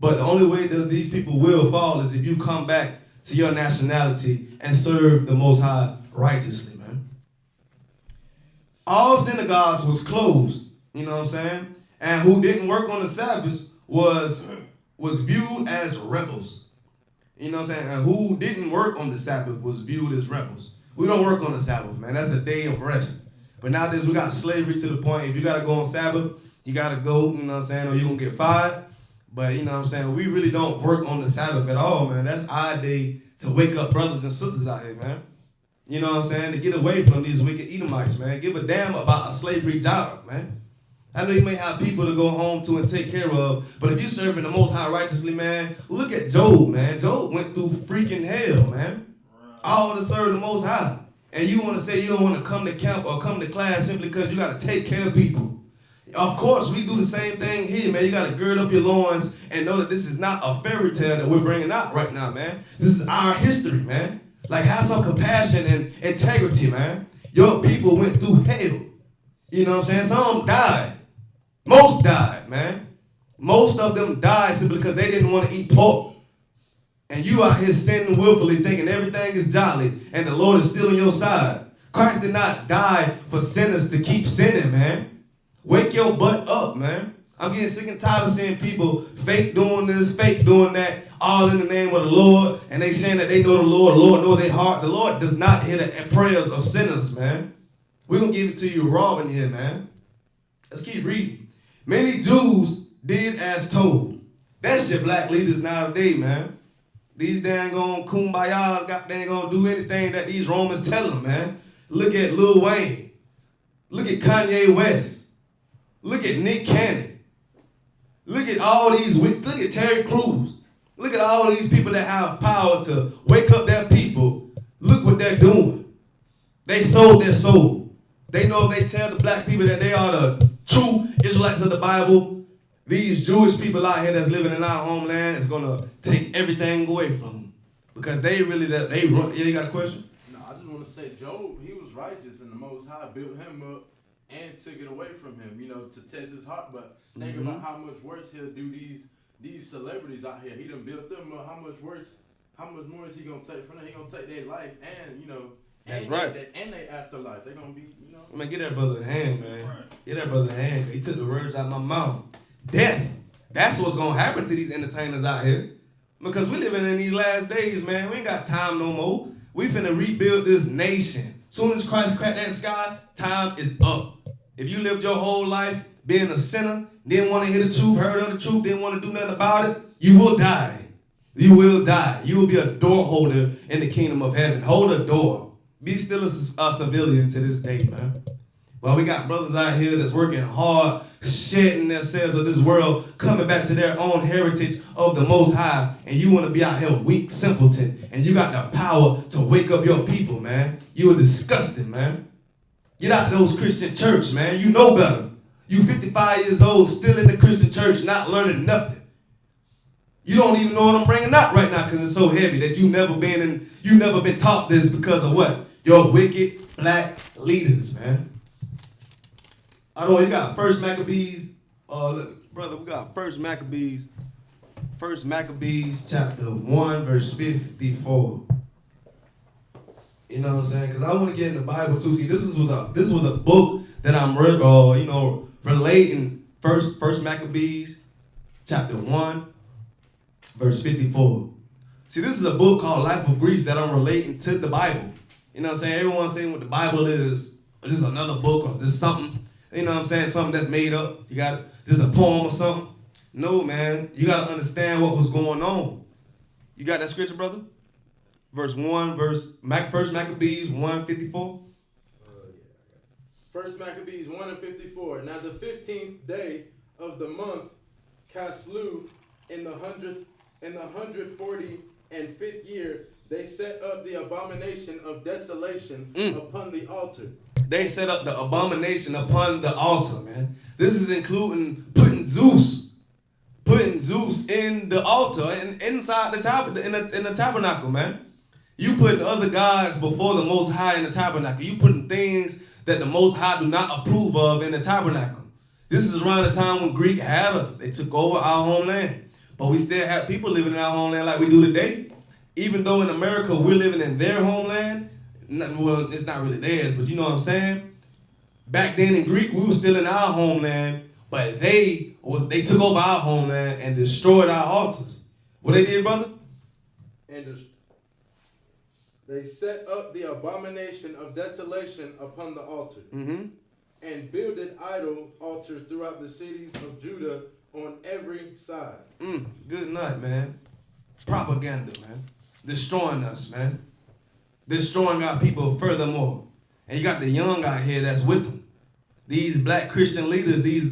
But the only way that these people will fall is if you come back to your nationality and serve the Most High righteously, man. All synagogues was closed, you know what I'm saying? And who didn't work on the Sabbath was viewed as rebels. You know what I'm saying? And who didn't work on the Sabbath was viewed as rebels. We don't work on the Sabbath, man. That's a day of rest. But nowadays we got slavery to the point, if you got to go on Sabbath, you got to go, you know what I'm saying, or you're going to get fired. But, you know what I'm saying, we really don't work on the Sabbath at all, man. That's our day to wake up brothers and sisters out here, man. You know what I'm saying, to get away from these wicked Edomites, man. Give a damn about a slavery job, man. I know you may have people to go home to and take care of, but if you're serving the Most High righteously, man, look at Job, man. Job went through freaking hell, man. All to serve the Most High. And you want to say you don't want to come to camp or come to class simply because you got to take care of people. Of course, we do the same thing here, man. You got to gird up your loins and know that this is not a fairy tale that we're bringing out right now, man. This is our history, man. Like, have some compassion and integrity, man. Your people went through hell. You know what I'm saying? Some died. Most died, man. Most of them died simply because they didn't want to eat pork. And you out here sinning willfully, thinking everything is jolly, and the Lord is still on your side. Christ did not die for sinners to keep sinning, man. Wake your butt up, man. I'm getting sick and tired of seeing people fake doing this, fake doing that, all in the name of the Lord, and they saying that they know the Lord knows their heart. The Lord does not hear the prayers of sinners, man. We're going to give it to you raw in here, man. Let's keep reading. Many Jews did as told. That's your black leaders nowadays, man. These dang on kumbayas, they ain't gonna do anything that these Romans tell them, man. Look at Lil Wayne. Look at Kanye West. Look at Nick Cannon. Look at all these, look at Terry Crews. Look at all these people that have power to wake up their people. Look what they're doing. They sold their soul. They know if they tell the black people that they are the true Israelites of the Bible, these Jewish people out here that's living in our homeland is gonna take everything away from them because they really they run. Yeah, you got a question? No, I just want to say Job, he was righteous, and the Most High built him up and took it away from him, you know, to test his heart. But think about how much worse he'll do these celebrities out here. He done built them up. How much more is he gonna take from them? He gonna take their life and, you know. That's and right. And they afterlife. They're gonna be, you know. Man, get that brother a hand, man. Get that brother a hand. He took the words out of my mouth. Death. That's what's gonna happen to these entertainers out here. Because we living in these last days, man. We ain't got time no more. We finna rebuild this nation. Soon as Christ cracked that sky, time is up. If you lived your whole life being a sinner, didn't want to hear the truth, heard of the truth, didn't want to do nothing about it, you will die. You will die. You will be a door holder in the kingdom of heaven. Hold a door. Be still a civilian to this day, man. Well, we got brothers out here that's working hard, shedding themselves of this world, coming back to their own heritage of the Most High, and you want to be out here weak, simpleton, and you got the power to wake up your people, man. You are disgusting, man. Get out of those Christian church, man. You know better. You 55 years old, still in the Christian church, not learning nothing. You don't even know what I'm bringing up right now because it's so heavy that you never been taught this because of what? Your wicked black leaders, man. I don't know, you got First Maccabees, brother, we got First Maccabees chapter 1, verse 54. You know what I'm saying? Because I want to get in the Bible too. See, this was a book that I'm relating First Maccabees chapter 1, verse 54. See, this is a book called Life of Greece that I'm relating to the Bible. You know what I'm saying? Everyone's saying what the Bible is. This is another book or this something. You know what I'm saying? Something that's made up. You got this is a poem or something. No, man. You got to understand what was going on. You got that scripture, brother? First Maccabees 1:54. First Maccabees 1:54. Now the 15th day of the month Caslu in the 145th year, they set up the abomination of desolation upon the altar. They set up the abomination upon the altar, man. This is including putting Zeus in the altar and inside the in the tabernacle, man. You put other gods before the Most High in the tabernacle. You putting things that the Most High do not approve of in the tabernacle. This is around the time when Greek had us. They took over our homeland. But we still have people living in our homeland like we do today. Even though in America we're living in their homeland, well, it's not really theirs, but you know what I'm saying? Back then in Greek, we were still in our homeland, but they took over our homeland and destroyed our altars. What they did, brother? And they set up the abomination of desolation upon the altar, and builded idol altars throughout the cities of Judah on every side. Good night, man. Propaganda, man. Destroying us, man. Destroying our people furthermore. And you got the young out here that's with them. These black Christian leaders, these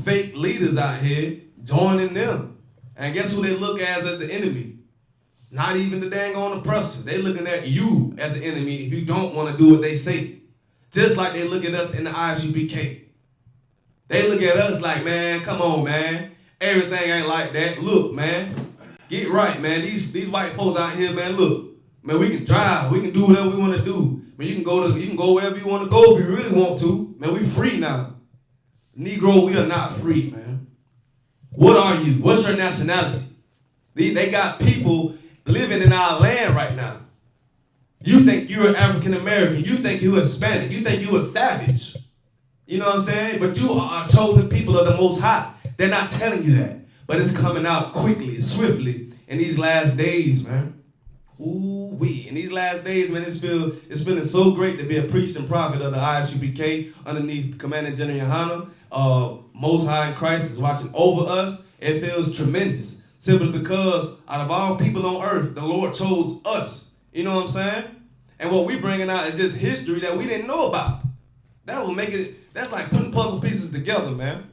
fake leaders out here joining them. And guess who they look as the enemy? Not even the dang on oppressor. They looking at you as an enemy if you don't want to do what they say. Just like they look at us in the ISUPK. They look at us like, man, come on, man. Everything ain't like that. Look, man. Get right, man. These white folks out here, man, look. Man, we can drive. We can do whatever we want to do. Man, you can go wherever you want to go if you really want to. Man, we free now. Negro, we are not free, man. What are you? What's your nationality? They got people living in our land right now. You think you're an African American. You think you're Hispanic. You think you're a savage. You know what I'm saying? But you are a chosen people of the Most High. They're not telling you that. But it's coming out quickly, swiftly in these last days, man. Ooh-wee. In these last days, man, it's feeling so great to be a priest and prophet of the ISUPK underneath Commanding General Yohana. Most High in Christ is watching over us. It feels tremendous. Simply because out of all people on earth, the Lord chose us. You know what I'm saying? And what we bringing out is just history that we didn't know about. That will make it, that's like putting puzzle pieces together, man.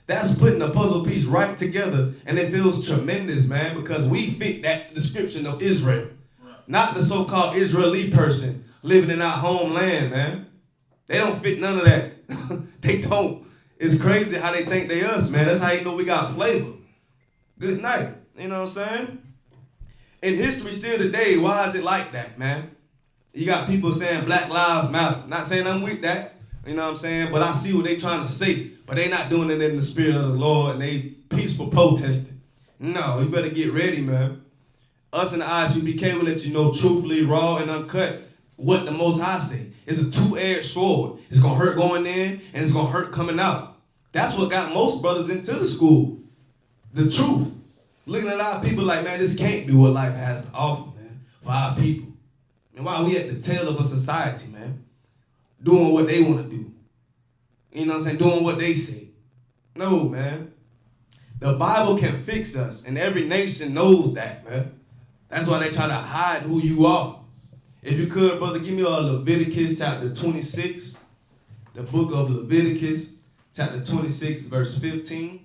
That's putting a puzzle piece right together, and it feels tremendous, man, because we fit that description of Israel. Right. Not the so-called Israeli person living in our homeland, man. They don't fit none of that. They don't. It's crazy how they think they us, man. That's how you know we got flavor. Good night. You know what I'm saying? In history still today, why is it like that, man? You got people saying Black Lives Matter. Not saying I'm with that. You know what I'm saying? But I see what they trying to say. But they not doing it in the spirit of the Lord, and they peaceful protesting. No, you better get ready, man. Us in the ISUPK will let you know truthfully, raw, and uncut what the Most High say. It's a two-edged sword. It's going to hurt going in, and it's going to hurt coming out. That's what got most brothers into the school. The truth. Looking at our people like, man, this can't be what life has to offer, man, for our people. And why we at the tail of a society, man, doing what they want to do. You know what I'm saying? Doing what they say. No, man. The Bible can fix us, and every nation knows that, man. That's why they try to hide who you are. If you could, brother, give me Leviticus chapter 26. The book of Leviticus, chapter 26, verse 15.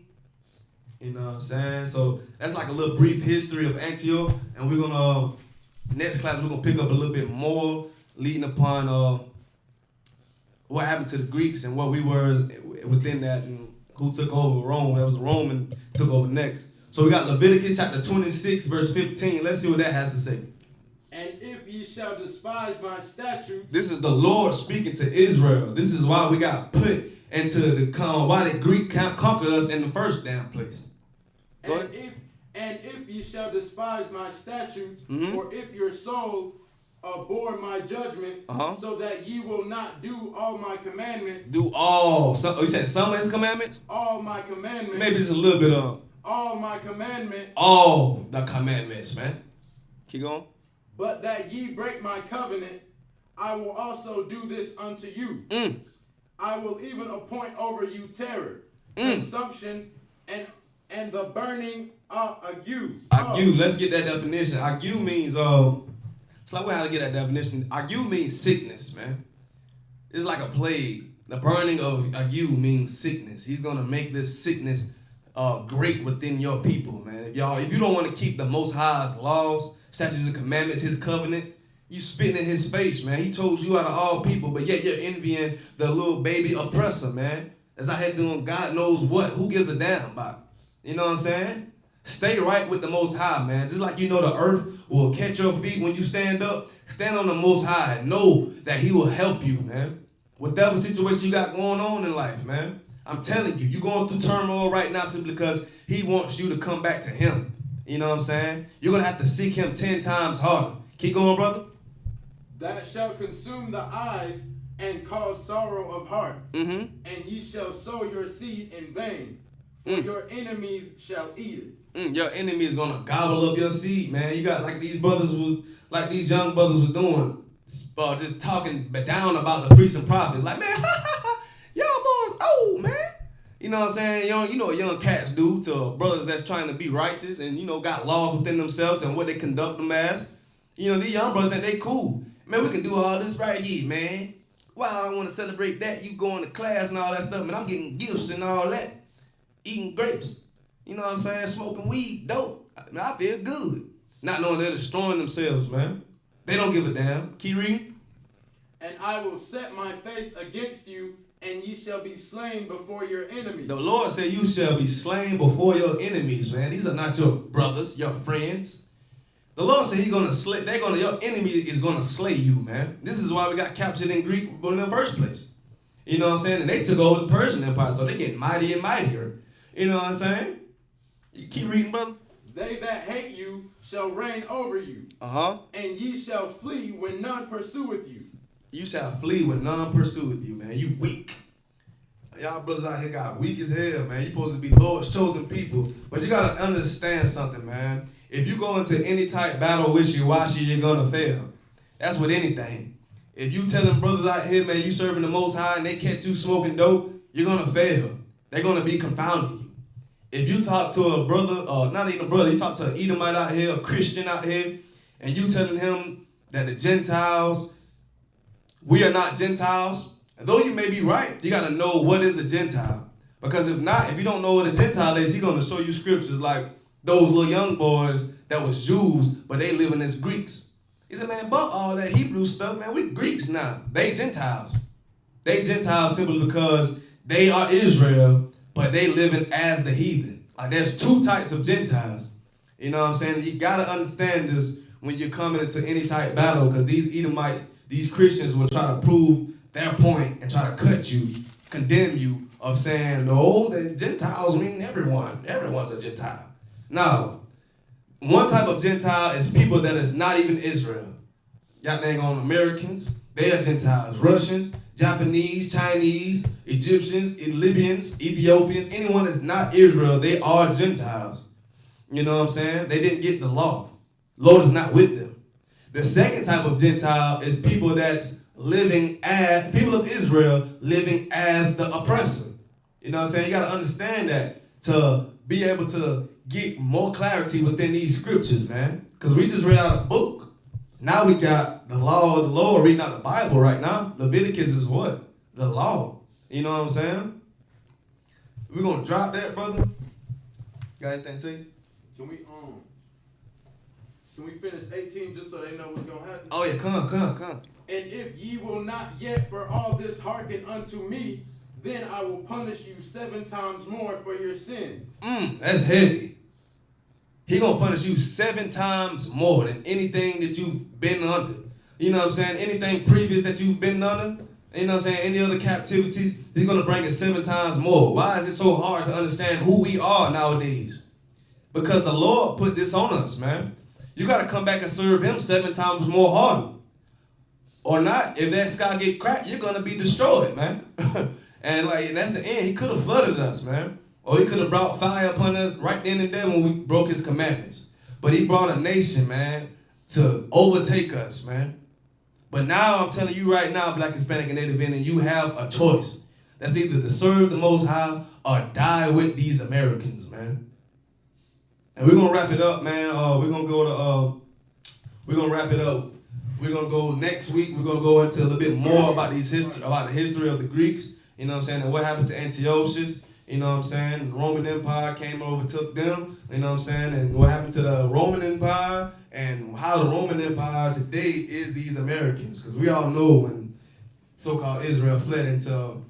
You know what I'm saying? So that's like a little brief history of Antioch. And we're going to, next class, we're going to pick up a little bit more leading upon what happened to the Greeks and what we were within that and who took over Rome. That was Rome and took over next. So we got Leviticus chapter 26, verse 15. Let's see what that has to say. And if ye shall despise my statutes. This is the Lord speaking to Israel. This is why we got put into why the Greek conquered us in the first damn place. And if ye shall despise my statutes, Mm-hmm. or if your soul abhor my judgments, so that ye will not do all my commandments. Do all. So, you said some of his commandments? All my commandments. Maybe just a little bit of. All my commandments. All the commandments, man. Keep going. But that ye break my covenant, I will also do this unto you. I will even appoint over you terror, consumption, and the burning ague. Ague, let's get that definition. Ague means, it's like we have to get that definition. Ague means sickness, man. It's like a plague. The burning of ague means sickness. He's going to make this sickness great within your people, man. If you don't want to keep the Most High's laws, statutes and commandments, his covenant, you spitting in his face, man. He chose you out of all people, but yet you're envying the little baby oppressor, man. That's out here doing God knows what. Who gives a damn about it? You know what I'm saying? Stay right with the Most High, man. Just like you know the earth will catch your feet when you stand up, stand on the Most High and know that he will help you, man. Whatever situation you got going on in life, man. I'm telling you, you're going through turmoil right now simply because he wants you to come back to him. You know what I'm saying? You're going to have to seek him 10 times harder. Keep going, brother. That shall consume the eyes and cause sorrow of heart. Mm-hmm. And ye shall sow your seed in vain, for your enemies shall eat it. Your enemy is going to gobble up your seed, man. You got like these young brothers was doing, just talking down about the priests and prophets. Like, man, y'all boys old, man. You know what I'm saying? You know what young cats do to brothers that's trying to be righteous and, got laws within themselves and what they conduct them as. These young brothers think they cool. Man, we can do all this right here, man. Why I don't want to celebrate that? You going to class and all that stuff, man. I'm getting gifts and all that. Eating grapes. You know what I'm saying? Smoking weed, dope. I feel good. Not knowing they're destroying themselves, man. They don't give a damn. Keep reading. And I will set my face against you, and ye shall be slain before your enemies. The Lord said you shall be slain before your enemies, man. These are not your brothers, your friends. The Lord said your enemy is gonna slay you, man. This is why we got captured in Greek in the first place. You know what I'm saying? And they took over the Persian Empire, so they get mightier and mightier. You know what I'm saying? You keep reading, brother. They that hate you shall reign over you. And ye shall flee when none pursueth you. You shall flee when none pursueth you, man. You weak. Y'all brothers out here got weak as hell, man. You supposed to be Lord's chosen people. But you got to understand something, man. If you go into any type battle wishy-washy, you're going to fail. That's with anything. If you telling brothers out here, man, you serving the Most High and they catch you smoking dope, you're going to fail. They're going to be confounding you. If you talk to a brother, not even a brother, you talk to an Edomite out here, a Christian out here, and you telling him that the Gentiles, we are not Gentiles, and though you may be right, you got to know what is a Gentile. Because if not, if you don't know what a Gentile is, he's going to show you scriptures like those little young boys that was Jews, but they living as Greeks. He said, man, bump all that Hebrew stuff, man. We Greeks now. They Gentiles. They Gentiles simply because they are Israel, but they living as the heathen. Like there's two types of Gentiles. You know what I'm saying? You got to understand this when you're coming into any type battle, because these Edomites, these Christians will try to prove their point and try to cut you, condemn you of saying, no, the Gentiles mean everyone. Everyone's a Gentile. No. One type of Gentile is people that is not even Israel. Y'all dang on Americans. They are Gentiles. Russians, Japanese, Chinese, Egyptians, Libyans, Ethiopians, anyone that's not Israel, they are Gentiles. You know what I'm saying? They didn't get the law. Lord is not with them. The second type of Gentile is people that's living as, people of Israel living as the oppressor. You know what I'm saying? You got to understand that to be able to get more clarity within these scriptures, man. Because we just read out a book. Now we got the law of the Lord reading out the Bible right now. Leviticus is what? The law. You know what I'm saying? We're going to drop that, brother. Got anything to say? Can we finish 18 just so they know what's going to happen? Oh, yeah, come. And if ye will not yet for all this hearken unto me, then I will punish you 7 times more for your sins. That's heavy. He gonna punish you 7 times more than anything that you've been under. You know what I'm saying? Anything previous that you've been under, you know what I'm saying? Any other captivities, he's gonna bring it 7 times more. Why is it so hard to understand who we are nowadays? Because the Lord put this on us, man. You gotta come back and serve him 7 times more harder. Or not, if that sky get cracked, you're gonna be destroyed, man. And that's the end. He could have flooded us, man. Or he could have brought fire upon us right then and there when we broke his commandments. But he brought a nation, man, to overtake us, man. But now I'm telling you right now, Black, Hispanic, and Native Indian, you have a choice. That's either to serve the Most High or die with these Americans, man. And we're gonna wrap it up, man. We're gonna wrap it up. We're gonna go next week. We're gonna go into a little bit more about the history of the Greeks. You know what I'm saying? And what happened to Antiochus? You know what I'm saying? The Roman Empire came over, took them. You know what I'm saying? And what happened to the Roman Empire and how the Roman Empire today is these Americans. Because we all know when so-called Israel fled into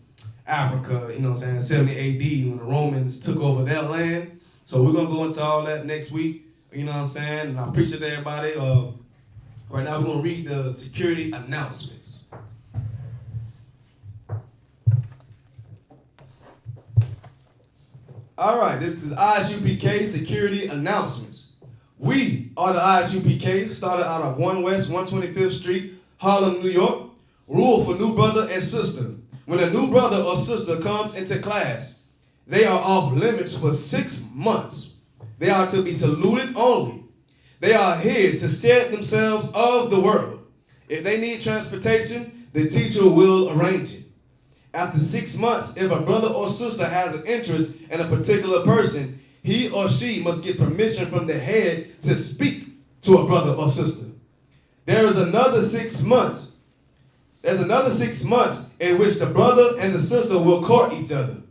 Africa, you know what I'm saying, 70 AD when the Romans took over their land. So we're going to go into all that next week. You know what I'm saying? And I appreciate everybody. Right now we're going to read the security announcements. All right, this is ISUPK security announcements. We are the ISUPK, started out of 1 West 125th Street, Harlem, New York. Rule for new brother and sister. When a new brother or sister comes into class, they are off limits for 6 months. They are to be saluted only. They are here to shed themselves of the world. If they need transportation, the teacher will arrange it. After 6 months, if a brother or sister has an interest in a particular person, he or she must get permission from the head to speak to a brother or sister. There's another 6 months in which the brother and the sister will court each other.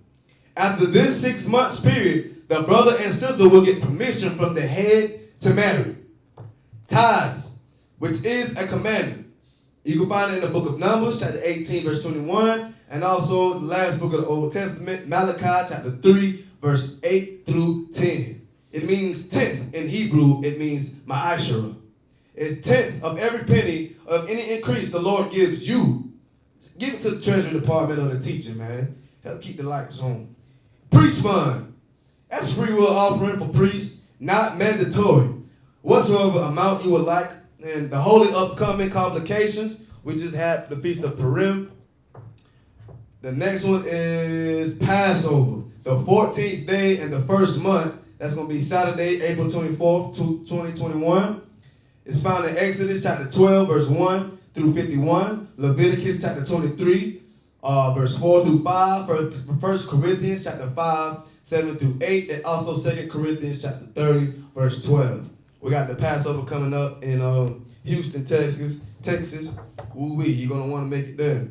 After this 6 months period, the brother and sister will get permission from the head to marry. Tithes, which is a commandment. You can find it in the book of Numbers, chapter 18, verse 21, and also the last book of the Old Testament, Malachi, chapter 3, verse 8 through 10. It means tenth in Hebrew. It means ma'ashara. It's tenth of every penny of any increase the Lord gives you. Give it to the treasury department or the teacher, man. Help keep the lights on. Priest fund. That's free will offering for priests, not mandatory. Whatsoever amount you would like. And the holy upcoming complications, we just had the Feast of Purim. The next one is Passover. The 14th day in the first month. That's going to be Saturday, April 24th, 2021. It's found in Exodus chapter 12, verse 1 through 51. Leviticus chapter 23, verse 4 through 5. 1 Corinthians chapter 5, 7 through 8. And also 2 Corinthians chapter 30, verse 12. We got the Passover coming up in Houston, Texas. Ooh-wee, you're going to want to make it there.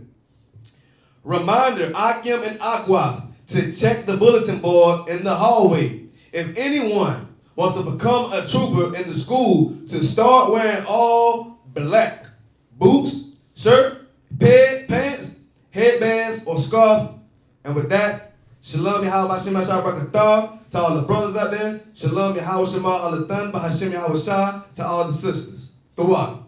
Reminder, Akim and Akwaf, to check the bulletin board in the hallway. If anyone wants to become a trooper in the school, to start wearing all black. Boots, shirt, pants, headbands, or scarf. And with that, Shalom Yahweh B'Hashem Yahshua B'Rakatah. To all the brothers out there, Shalom Yahweh Shema Alathan B'Hashem Yahweh Shah. To all the sisters. The what?